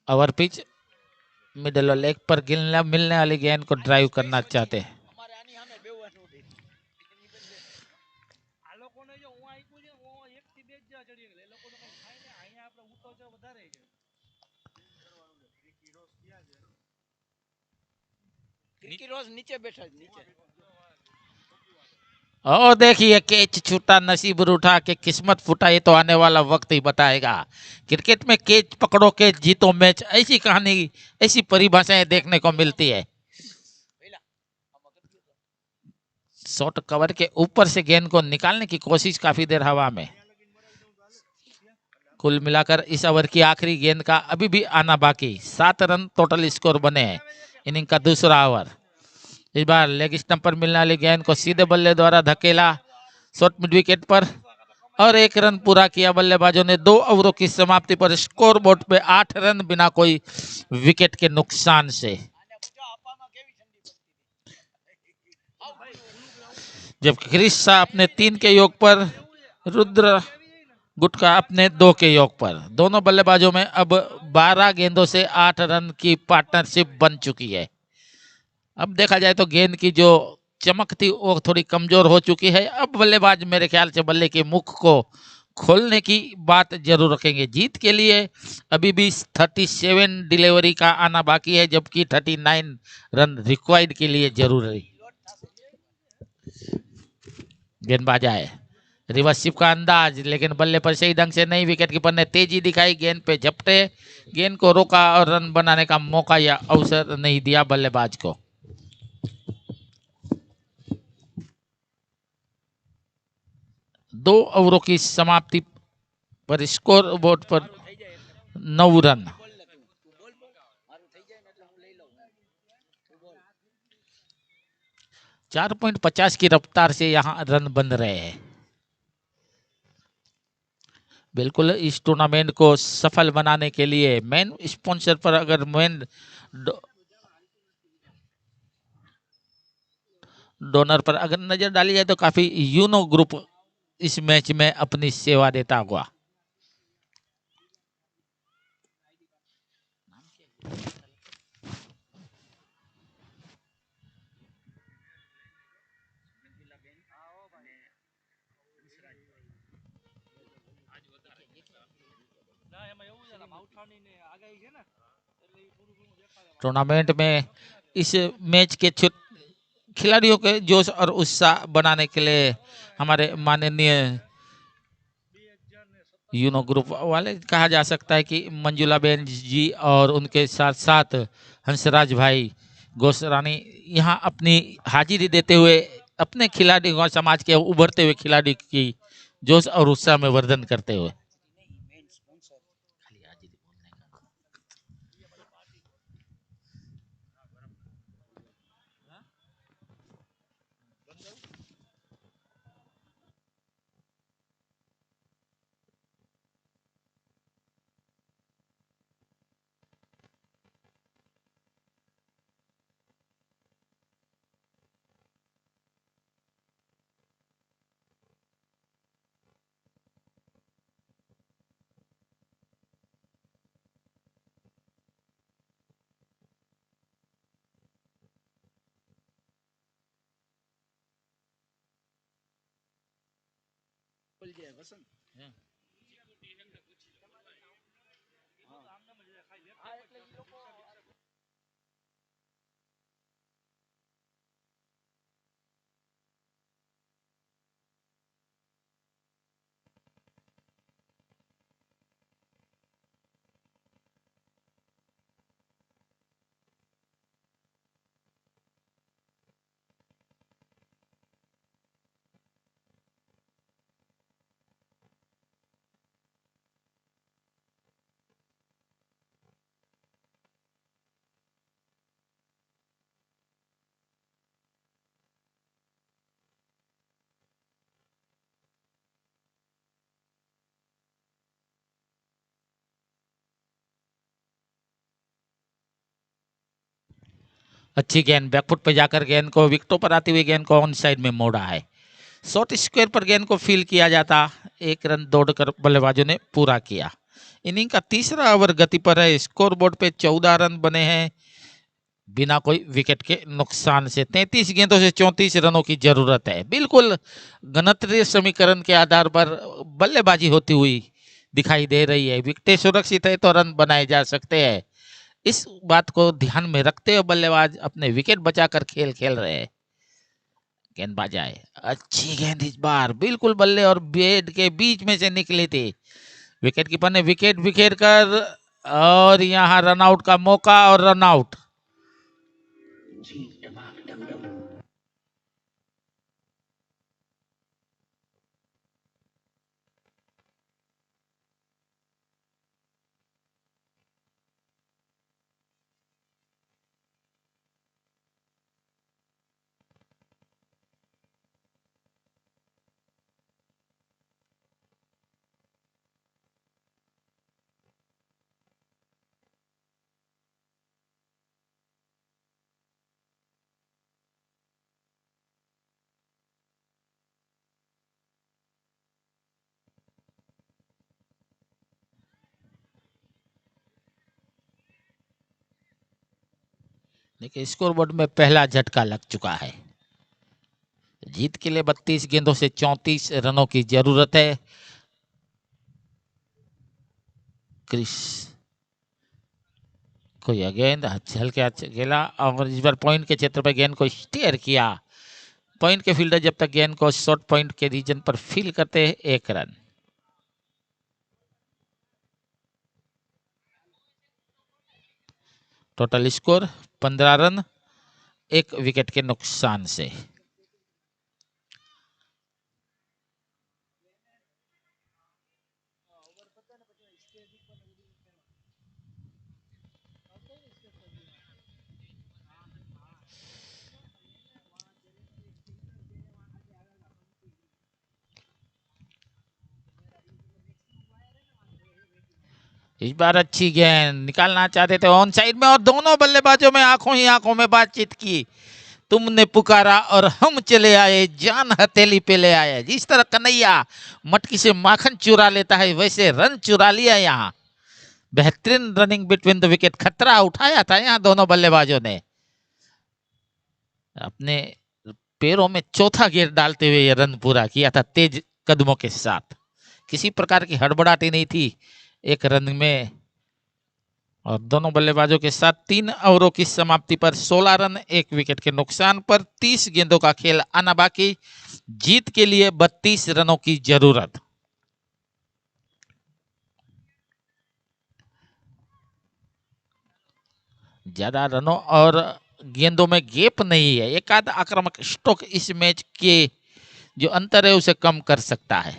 S4: ओवर पिच मिडल और लेग पर मिलने वाली गेंद को ड्राइव करना चाहते हैं।
S1: नीचे बैठा, नीचे।
S4: और देखिए कैच छूटा, नसीब रूठा के किस्मत फूटा, ये तो आने वाला वक्त ही बताएगा। क्रिकेट में कैच पकड़ो के जीतो मैच, ऐसी कहानी, ऐसी परिभाषाएं देखने को मिलती है। शॉर्ट कवर के ऊपर से गेंद को निकालने की कोशिश, काफी देर हवा में। कुल मिलाकर इस ओवर की आखिरी गेंद का अभी भी आना बाकी। 7 रन टोटल स्कोर बने हैं इनिंग का दूसरा ओवर। इस बार लेग स्टंप पर मिलने वाली गेंद को सीधे बल्ले द्वारा धकेला शॉर्ट मिड विकेट पर और 1 रन पूरा किया बल्लेबाजों ने। 2 ओवरों की समाप्ति पर स्कोर बोर्ड पे 8 रन बिना कोई विकेट के नुकसान से। जबकि क्रिस शाह अपने 3 के योग पर, रुद्र गुटका अपने 2 के योग पर। दोनों बल्लेबाजों में अब 12 गेंदों से 8 रन की पार्टनरशिप बन चुकी है। अब देखा जाए तो गेंद की जो चमक थी वो थोड़ी कमजोर हो चुकी है। अब बल्लेबाज मेरे ख्याल से बल्ले के मुख को खोलने की बात जरूर रखेंगे। जीत के लिए अभी भी 37 डिलीवरी का आना बाकी है, जबकि 39 रन रिक्वायर्ड के लिए जरूरी। गेंदबाज आए, रिवर्सिप का अंदाज, लेकिन बल्ले पर सही ढंग से नहीं। विकेट कीपर ने तेजी दिखाई, गेंद पे झपटे, गेंद को रोका और रन बनाने का मौका या अवसर नहीं दिया बल्लेबाज को। दो ओवरों की समाप्ति पर स्कोर बोर्ड पर 9 रन। चार 4.50 की रफ्तार से यहां रन बन रहे हैं। बिल्कुल इस टूर्नामेंट को सफल बनाने के लिए मेन स्पॉन्सर पर अगर मेन डोनर पर अगर नजर डाली जाए तो काफी यूनो ग्रुप इस मैच में अपनी सेवा देता हुआ। टूर्नामेंट में इस मैच के खिलाड़ियों के जोश और उत्साह बनाने के लिए हमारे माननीय यूनो ग्रुप वाले कहा जा सकता है कि मंजुला बेन जी और उनके साथ साथ हंसराज भाई गोसरानी यहाँ अपनी हाजिरी देते हुए अपने खिलाड़ी और समाज के उभरते हुए खिलाड़ी की जोश और उत्साह में वर्धन करते हुए। अच्छी गेंद बैकफुट पे जाकर गेंद को विकेटों पर आती हुई गेंद को ऑन साइड में मोड़ा है। शॉर्ट स्क्वायर पर गेंद को फील किया जाता। 1 रन दौड़कर बल्लेबाजों ने पूरा किया। इनिंग का तीसरा ओवर गति पर है। स्कोर बोर्ड पे 14 रन बने हैं बिना कोई विकेट के नुकसान से। 33 गेंदों से 34 रनों की जरूरत है। बिल्कुल गणतंत्रीय समीकरण के आधार पर बल्लेबाजी होती हुई दिखाई दे रही है। विकेटें सुरक्षित है तो रन बनाए जा सकते हैं। इस बात को ध्यान में रखते हुए बल्लेबाज अपने विकेट बचाकर खेल खेल रहे हैं। गेंदबाज आए, अच्छी गेंद इस बार बिल्कुल बल्ले और बैट के बीच में से निकली थी। विकेट कीपर ने विकेट बिखेर कर और यहां रन आउट का मौका और रन आउट। देखिए स्कोरबोर्ड में पहला झटका लग चुका है। जीत के लिए 32 गेंदों से 34 रनों की जरूरत है। क्रिस को यह गेंद हल्के खेला और इस बार पॉइंट के क्षेत्र पर गेंद को स्टेयर किया। पॉइंट के फील्डर जब तक गेंद को शॉर्ट पॉइंट के रीजन पर फील करते हैं 1 run. Total score 15 run 1 wicket के नुकसान से। इस बार अच्छी गेंद निकालना चाहते थे ऑन साइड में और दोनों बल्लेबाजों में आंखों ही आंखों में बातचीत की। तुमने पुकारा और हम चले आए, जान हथेली पे ले आए। जिस तरह कन्हैया मटकी से माखन चुरा लेता है वैसे रन चुरा लिया। यहाँ बेहतरीन रनिंग बिटवीन द विकेट, खतरा उठाया था यहाँ दोनों बल्लेबाजों ने। अपने पैरों में चौथा गियर डालते हुए ये रन पूरा किया था तेज कदमों के साथ। किसी प्रकार की हड़बड़ाहट नहीं थी 1 रन में। और दोनों बल्लेबाजों के साथ 3 ओवरों की समाप्ति पर 16 रन 1 विकेट के नुकसान पर 30 गेंदों का खेल आना बाकी। जीत के लिए 32 रनों की जरूरत। ज्यादा रनों और गेंदों में गैप नहीं है। एक आध आक्रामक स्ट्रोक इस मैच के जो अंतर है उसे कम कर सकता है।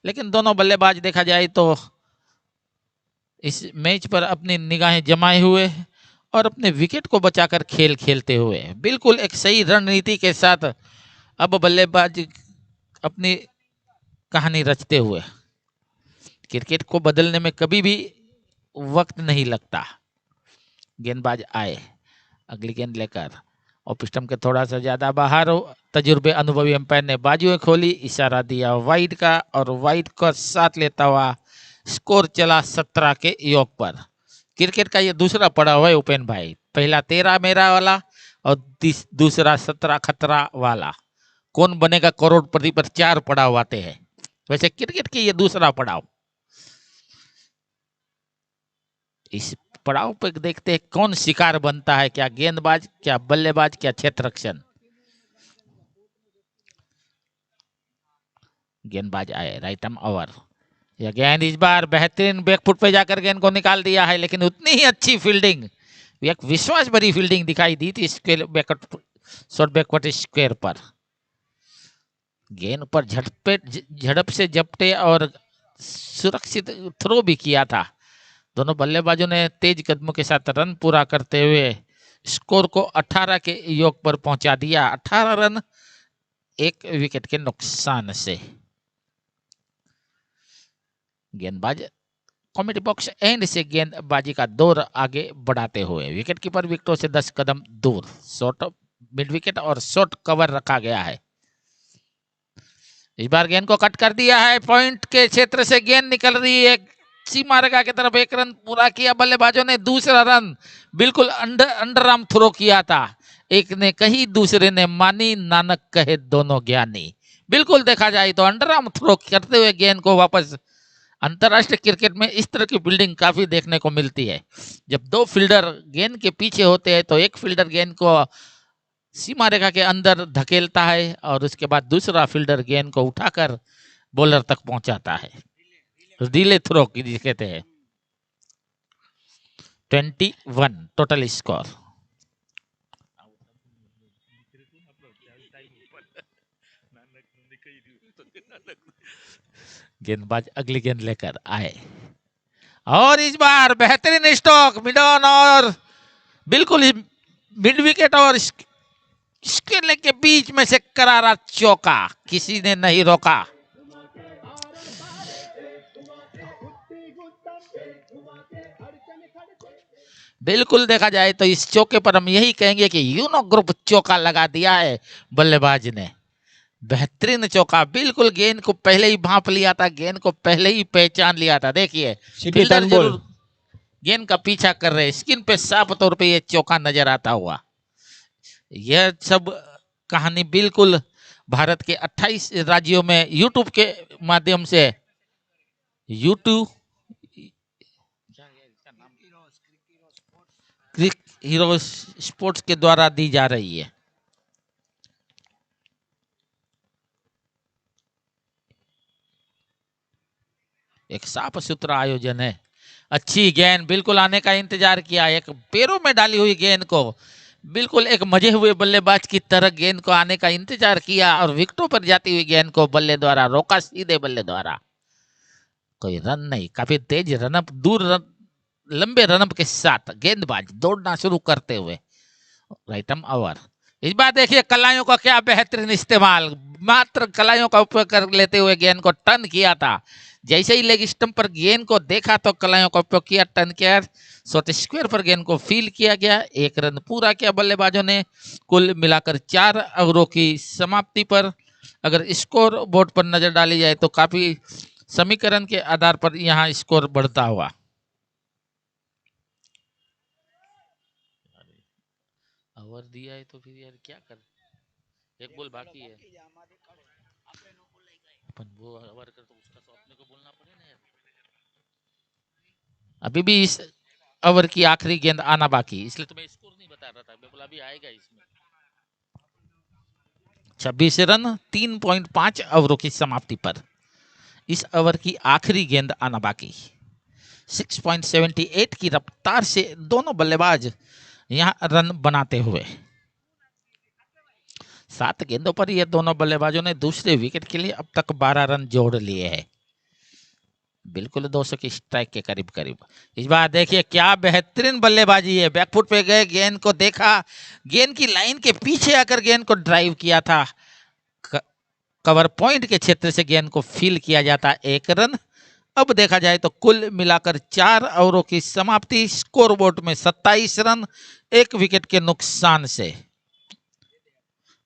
S4: लेकिन दोनों बल्लेबाज देखा जाए तो इस मैच पर अपनी निगाहें जमाए हुए और अपने विकेट को बचाकर खेल खेलते हुए बिल्कुल एक सही रणनीति के साथ अब बल्लेबाज अपनी कहानी रचते हुए। क्रिकेट को बदलने में कभी भी वक्त नहीं लगता। गेंदबाज आए, अगली गेंद लेकर ऑफ स्टंप के थोड़ा सा ज्यादा बाहर हो। तजुर्बे अनुभवी अंपायर ने बाजुएं खोली, इशारा दिया वाइड का और वाइड को साथ लेता हुआ स्कोर चला 17 के योग पर। क्रिकेट का ये दूसरा पड़ाव है उपेन भाई। पहला 13 मेरा वाला और दूसरा 17 खतरा वाला। कौन बनेगा करोड़पति पर 4 पड़ाव आते हैं। वैसे क्रिकेट के ये दूसरा पड़ाव। इस पड़ाव पर देखते हैं कौन शिकार बनता है, क्या गेंदबाज, क्या बल्लेबाज, क्या क्षेत्ररक्षण। गेंदबाज आए, राइट आर्म ओवर। यह गेंद इस बार बेहतरीन बैकफुट पे जाकर गेंद को निकाल दिया है, लेकिन उतनी ही अच्छी फील्डिंग, एक विश्वास भरी फील्डिंग दिखाई दी थी शॉर्ट बैकवर्ड स्क्वायर पर। गेंद पर झड़प से झपटे और सुरक्षित थ्रो भी किया था। दोनों बल्लेबाजों ने तेज कदमों के साथ रन पूरा करते हुए स्कोर को 18 के योग पर पहुंचा दिया। 18 रन 1 विकेट के नुकसान से। गेंदबाज कॉमेडी बॉक्स एंड से गेंदबाजी का दौर आगे बढ़ाते हुए विकेट कीपर विकेटों से 10 कदम दूर शॉर्ट मिड विकेट और शॉर्ट कवर रखा गया है। इस बार गेंद को कट कर दिया है। पॉइंट के क्षेत्र से गेंद निकल रही है सीमा रेखा की तरफ। 1 रन पूरा किया बल्लेबाजों ने। दूसरा रन बिल्कुल अंडर आर्म थ्रो किया था। एक ने कही दूसरे ने मानी, नानक कहे दोनों ज्ञानी। बिल्कुल देखा जाए तो अंडर आर्म थ्रो करते हुए गेंद को वापस। अंतरराष्ट्रीय क्रिकेट में इस तरह की फील्डिंग काफी देखने को मिलती है। जब 2 फील्डर गेंद के पीछे होते हैं तो एक फील्डर गेंद को सीमा रेखा के अंदर धकेलता है और उसके बाद दूसरा फील्डर गेंद को उठाकर बॉलर तक पहुंचाता है। रिले थ्रो की कहते हैं। 21 टोटल स्कोर। गेंदबाज अगली गेंद लेकर आए और इस बार बेहतरीन स्ट्रोक मिड ऑन और बिल्कुल मिड विकेट और स्क्वायर लेग के बीच में से करारा चौका, किसी ने नहीं रोका। बिल्कुल देखा जाए तो इस चौके पर हम यही कहेंगे कि यूनो ग्रुप चौका लगा दिया है बल्लेबाज ने। बेहतरीन चौका, बिल्कुल गेंद को पहले ही भांप लिया था, गेंद को पहले ही पहचान लिया था। देखिए गेंद का पीछा कर रहे, स्किन पे साफ तौर पे ये चौका नजर आता हुआ। यह सब कहानी बिल्कुल भारत के 28 राज्यों में यूट्यूब के माध्यम से यूट्यूब क्रिक हीरो स्पोर्ट्स के द्वारा दी जा रही है। एक साफ सुथरा आयोजन है। अच्छी गेंद, बिल्कुल आने का इंतजार किया, एक पैरों में डाली हुई गेंद को बिल्कुल एक मजे हुए बल्लेबाज की तरह गेंद को आने का इंतजार किया और विकेटों पर जाती हुई गेंद को बल्ले द्वारा रोका, सीधे बल्ले द्वारा। कोई रन नहीं, काफी तेज रनअप, लंबे रनअप के साथ गेंदबाज दौड़ना शुरू करते हुए राइटम ओवर। इस बार देखिए कलाइयों का क्या बेहतरीन इस्तेमाल, मात्र कलाइयों का उपयोग कर लेते हुए गेंद को टर्न किया था। जैसे ही लेग स्टंप पर गेंद को देखा तो कलाइयों का उपयोग किया, टर्न किया, शॉर्ट स्क्वायर पर गेंद को फील किया गया। 1 रन पूरा किया बल्लेबाजों ने। कुल मिलाकर 4 ओवरों की समाप्ति पर अगर स्कोर बोर्ड पर नजर डाली जाए तो काफी समीकरण के आधार पर यहाँ स्कोर बढ़ता हुआ। ओवर दिया है तो फिर यार क्या कर, एक बॉल बाकी है, अपन वो ओवर कर तो उसका तो अपने को बोलना पड़े ना यार। अभी भी इस ओवर की आखिरी गेंद आना बाकी, इसलिए तो मैं स्कोर नहीं बता रहा था, मैं बोला अभी आएगा इसमें। 26 रन 3.5 ओवरों की समाप्ति पर इस ओवर की आखिरी गेंद आना बाकी। 6.78 की रफ्तार से दोनों बल्लेबाज यहां रन बनाते हुए 7 गेंदों पर ये दोनों बल्लेबाजों ने दूसरे विकेट के लिए अब तक 12 रन जोड़ लिए हैं, बिल्कुल 200 की स्ट्राइक के करीब करीब। इस बार देखिए क्या बेहतरीन बल्लेबाजी है, बैकफुट पे गए, गेंद को देखा, गेंद की लाइन के पीछे आकर गेंद को ड्राइव किया था, कवर पॉइंट के क्षेत्र से गेंद को फील किया जाता। 1 रन। अब देखा जाए तो कुल मिलाकर 4 ओवरों की समाप्ति, स्कोरबोर्ड में 27 रन 1 विकेट के नुकसान से।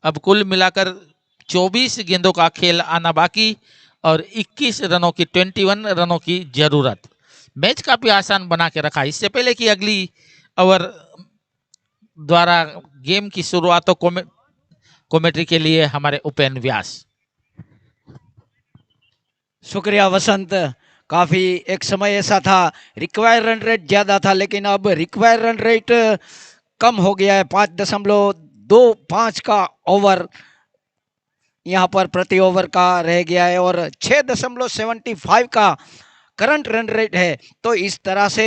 S4: अब कुल मिलाकर 24 गेंदों का खेल आना बाकी और 21 रनों की 21 रनों की जरूरत। मैच काफी आसान बना के रखा। इससे पहले कि अगली ओवर द्वारा गेम की शुरुआत तो कमेंट्री के लिए हमारे उपेन व्यास।
S1: शुक्रिया वसंत। काफी एक समय ऐसा था रिक्वायर रन रेट ज्यादा था, लेकिन अब रिक्वायर रन रेट कम हो गया है। 5.25 का ओवर यहाँ पर प्रति ओवर का रह गया है और 6.75 का करंट रन रेट है। तो इस तरह से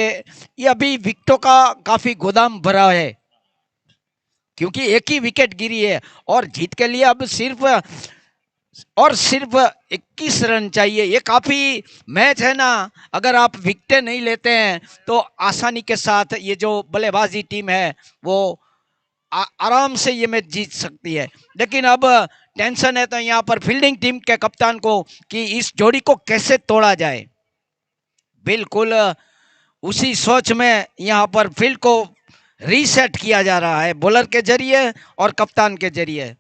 S1: ये अभी विकेटों का काफी गोदाम भरा है, क्योंकि एक ही विकेट गिरी है और जीत के लिए अब सिर्फ 21 रन चाहिए। ये काफी मैच है ना, अगर आप विकेटें नहीं लेते हैं तो आसानी के साथ ये जो बल्लेबाजी टीम है वो आराम से ये मैच जीत सकती है। लेकिन अब टेंशन है तो यहाँ पर फील्डिंग टीम के कप्तान को कि इस जोड़ी को कैसे तोड़ा जाए। बिल्कुल उसी सोच में यहाँ पर फील्ड को रीसेट किया जा रहा है बॉलर के जरिए और कप्तान के जरिए।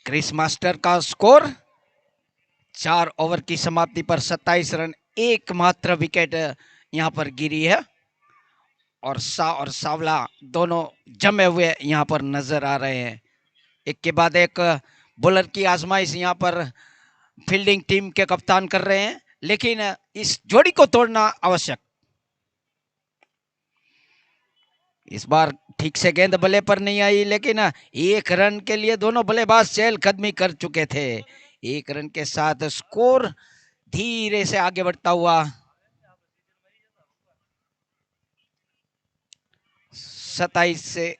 S1: क्रिस मास्टर का स्कोर 4 ओवर की समाप्ति पर 27 रन, एकमात्र विकेट यहां पर गिरी है और शाह और सावला दोनों जमे हुए यहां पर नजर आ रहे हैं। एक के बाद एक बॉलर की आजमाइश यहां पर फील्डिंग टीम के कप्तान कर रहे हैं, लेकिन इस जोड़ी को तोड़ना आवश्यक। इस बार ठीक से गेंद बल्ले पर नहीं आई, लेकिन 1 रन के लिए दोनों बल्लेबाज चहलकदमी कर चुके थे। 1 रन के साथ स्कोर धीरे से आगे बढ़ता हुआ 27 से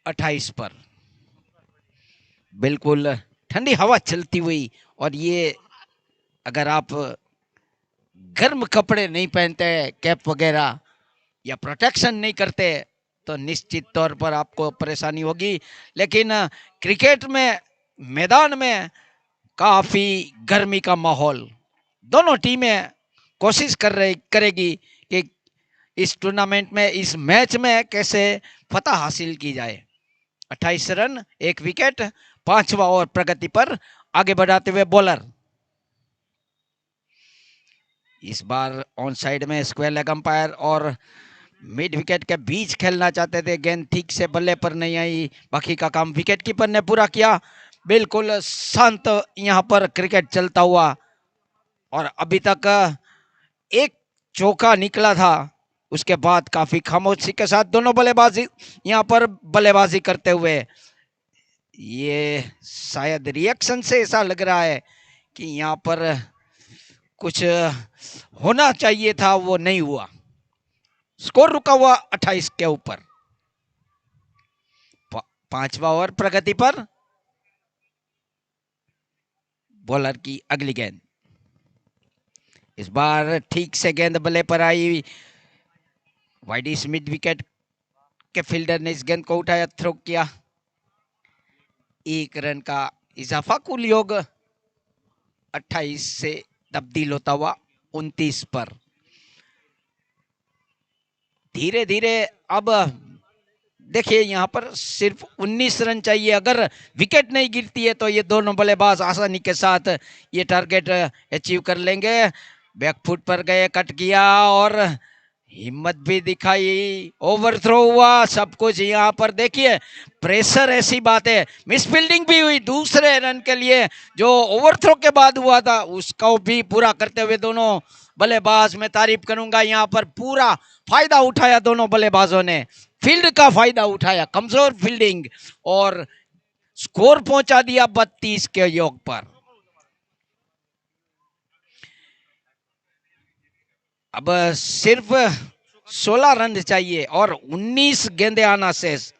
S1: 28 पर। बिल्कुल ठंडी हवा चलती हुई, और ये अगर आप गर्म कपड़े नहीं पहनते, कैप वगैरह या प्रोटेक्शन नहीं करते तो निश्चित तौर पर आपको परेशानी होगी। लेकिन क्रिकेट में मैदान में काफी गर्मी का माहौल, दोनों टीमें कोशिश करेगी कि इस टूर्नामेंट में, इस मैच में कैसे फतह हासिल की जाए। 28 रन 1 विकेट, 5वां ओवर प्रगति पर आगे बढ़ाते हुए बॉलर। इस बार ऑन साइड में स्क्वायर लेग अंपायर और मिड विकेट के बीच खेलना चाहते थे, गेंद ठीक से बल्ले पर नहीं आई। बाकी का काम विकेट कीपर ने पूरा किया। बिल्कुल शांत यहां पर क्रिकेट चलता हुआ, और अभी तक एक चौका निकला था, उसके बाद काफी खामोशी के साथ दोनों बल्लेबाजी यहां पर बल्लेबाजी करते हुए। ये शायद रिएक्शन से ऐसा लग रहा है कि यहां पर कुछ होना चाहिए था, वो नहीं हुआ। स्कोर रुका हुआ 28 के ऊपर। पांचवा ओवर प्रगति पर। बॉलर की अगली गेंद, इस बार ठीक से गेंद बल्ले पर आई। वाइडिस मिड विकेट के फील्डर ने इस गेंद को उठाया, थ्रो किया। 1 रन का इजाफा, कुल योग 28 से तब्दील होता हुआ 29 पर। धीरे धीरे अब देखिए यहां पर सिर्फ 19 रन चाहिए। अगर विकेट नहीं गिरती है तो ये दोनों बल्लेबाज आसानी के साथ ये टारगेट अचीव कर लेंगे। बैकफुट पर गए, कट किया और हिम्मत भी दिखाई, ओवरथ्रो हुआ, सब कुछ यहाँ पर देखिए। प्रेशर ऐसी बात है, मिस फील्डिंग भी हुई दूसरे रन के लिए जो ओवरथ्रो के बाद हुआ था, उसको भी पूरा करते हुए दोनों बल्लेबाज मैं तारीफ करूंगा। यहाँ पर पूरा फायदा उठाया दोनों बल्लेबाजों ने, फील्ड का फायदा उठाया, कमजोर फील्डिंग, और स्कोर पहुंचा दिया 32 के योग पर। अब सिर्फ 16 रन चाहिए और 19 गेंदे आना शेष।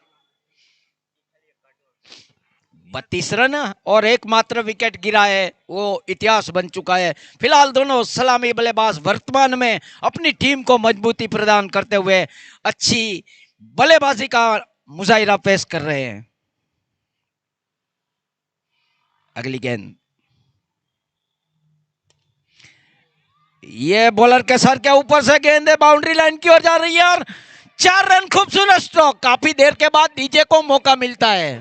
S1: 32 रन और एकमात्र विकेट गिरा है, वो इतिहास बन चुका है। फिलहाल दोनों सलामी बल्लेबाज वर्तमान में अपनी टीम को मजबूती प्रदान करते हुए अच्छी बल्लेबाजी का मुजाहिरा पेश कर रहे हैं। अगली गेंद, ये बॉलर के सर के ऊपर से गेंद बाउंड्री लाइन की ओर जा रही है और 4 रन, खूबसूरत स्ट्रोक। काफी देर के बाद डीजे को मौका मिलता है।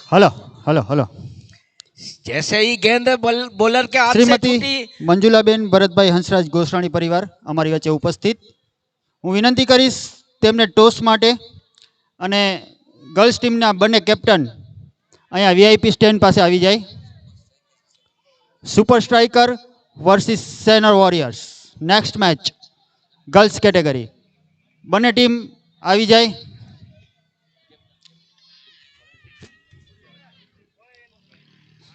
S3: Hello hello hello.
S1: जैसे ही गेंद बॉलर के हाथ से
S3: श्रीमती
S1: छूटी,
S3: मंजुलाबेन भरतभाई हंसराज गोस्राणी परिवार અમારી વચ્ચે ઉપસ્થિત। હું વિનંતી કરીશ તેમને ટોસ માટે અને ગર્લ્સ ટીમના બંને કેપ્ટન અહીંયા વીઆઈપી સ્ટેન્ડ પાસે આવી જાય। સુપર સ્ટ્રાઇકર વર્સિસ સેનર warriors, next match girls category, બંને ટીમ આવી જાય।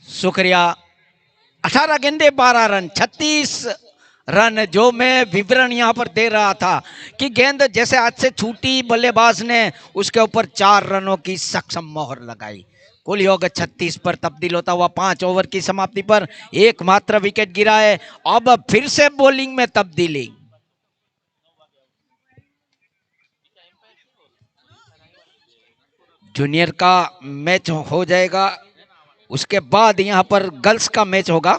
S1: शुक्रिया। 18 गेंदे 12 रन, 36 रन। जो मैं विवरण यहां पर दे रहा था कि गेंद जैसे हाथ से छूटी, बल्लेबाज ने उसके ऊपर 4 रनों की सक्षम मोहर लगाई। कुल योग 36 पर तब्दील होता हुआ 5 ओवर की समाप्ति पर एकमात्र विकेट गिरा है। अब फिर से बॉलिंग में तब्दीली। जूनियर का मैच हो जाएगा, उसके बाद यहां पर गर्ल्स का मैच होगा।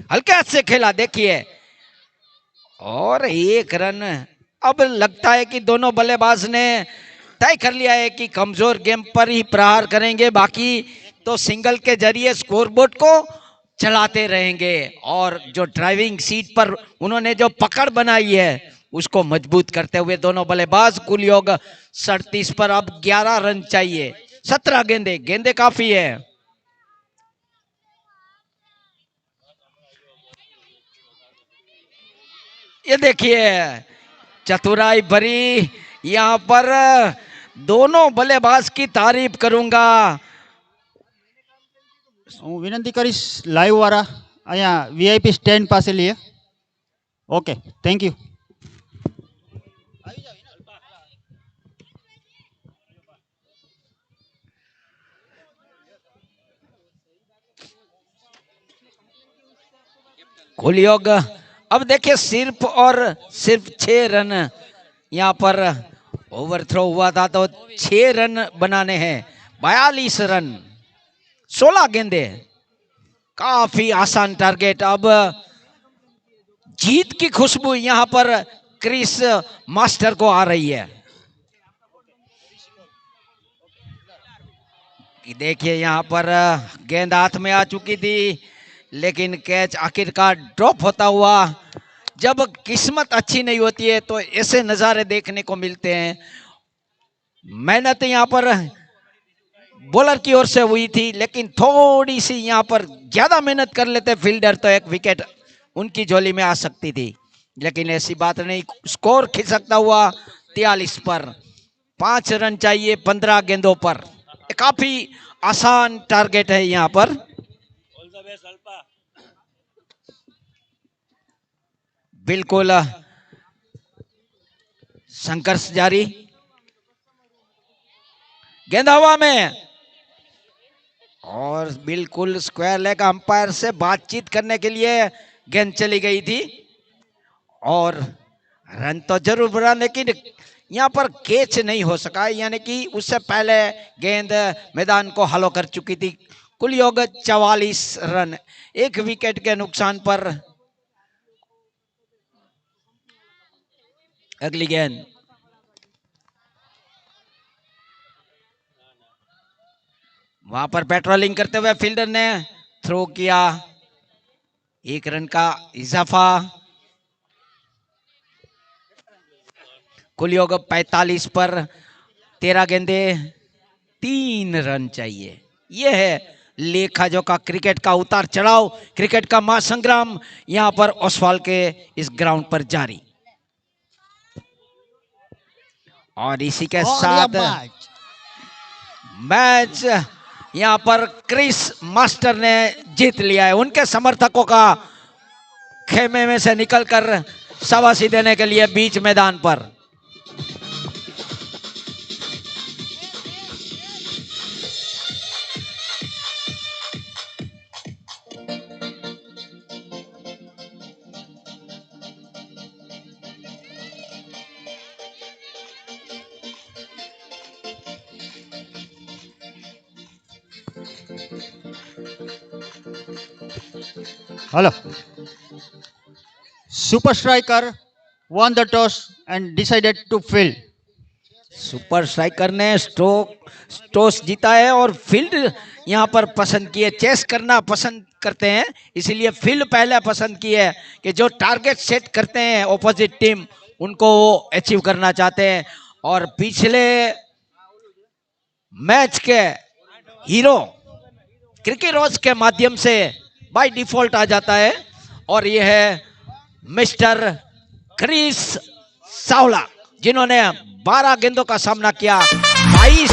S1: हल्के हाथ से खेला देखिए, और 1 रन। अब लगता है कि दोनों बल्लेबाज ने तय कर लिया है कि कमजोर गेम पर ही प्रहार करेंगे, बाकी तो सिंगल के जरिए स्कोरबोर्ड को चलाते रहेंगे। और जो ड्राइविंग सीट पर उन्होंने जो पकड़ बनाई है उसको मजबूत करते हुए दोनों बल्लेबाज। कुल योग 37 पर अब 11 रन चाहिए। 17 गेंदे काफी है। ये देखिए चतुराई भरी, यहां पर दोनों बल्लेबाज की तारीफ करूंगा।
S3: હું વિનંતી કરીશ લાઈવ વાળા અહીંયા વીઆઈપી સ્ટેન્ડ પાસે લઈએ। Okay, thank you.
S1: कुल योग अब देखिए सिर्फ और सिर्फ 6 रन। यहां पर ओवरथ्रो हुआ था तो 6 रन बनाने हैं। 42 रन, 16 गेंदे, काफी आसान टारगेट। अब जीत की खुशबू यहां पर क्रिस मास्टर को आ रही है। कि देखिए यहां पर गेंद हाथ में आ चुकी थी, लेकिन कैच आखिरकार ड्रॉप होता हुआ। जब किस्मत अच्छी नहीं होती है तो ऐसे नजारे देखने को मिलते हैं। मेहनत यहां पर बॉलर की ओर से हुई थी, लेकिन थोड़ी सी यहां पर ज्यादा मेहनत कर लेते फील्डर तो एक विकेट उनकी झोली में आ सकती थी, लेकिन ऐसी बात नहीं। स्कोर खिसकता हुआ 43 पर। 5 रन चाहिए 15 गेंदों पर। काफी आसान टारगेट है यहां पर। बिल्कुल संघर्ष जारी। गेंद हवा में और बिल्कुल स्क्वायर लेग अंपायर से बातचीत करने के लिए गेंद चली गई थी और रन तो जरूर बना, लेकिन यहां पर कैच नहीं हो सका, यानी कि उससे पहले गेंद मैदान को हलो कर चुकी थी। कुल योग 44 रन, 1 विकेट के नुकसान पर। अगली गेंद वहां पर पेट्रोलिंग करते हुए फील्डर ने थ्रो किया। 1 रन का इजाफा। कुल योग 45 पर। 13 गेंदे 3 रन चाहिए। यह है लेखा जोखा क्रिकेट का उतार चढ़ाव, क्रिकेट का महासंग्राम यहां पर ओसवाल के इस ग्राउंड पर जारी। और इसी के साथ मैच यहां पर क्रिस मास्टर ने जीत लिया है। उनके समर्थकों का खेमे में से निकलकर शाबाशी देने के लिए बीच मैदान पर।
S3: Hello. Super striker won the toss and decided to field.
S1: Super striker ने टॉस जीता है और फील्ड यहां पर पसंद की है। चेस करना पसंद करते हैं, इसीलिए फील्ड पहले पसंद की है कि जो टारगेट सेट करते हैं ऑपोजिट टीम उनको वो अचीव करना चाहते हैं। और पिछले मैच के हीरो क्रिकेट रोज के माध्यम से बाय डिफॉल्ट आ जाता है और यह है मिस्टर क्रिस सावला, जिन्होंने 12 गेंदों का सामना किया। 22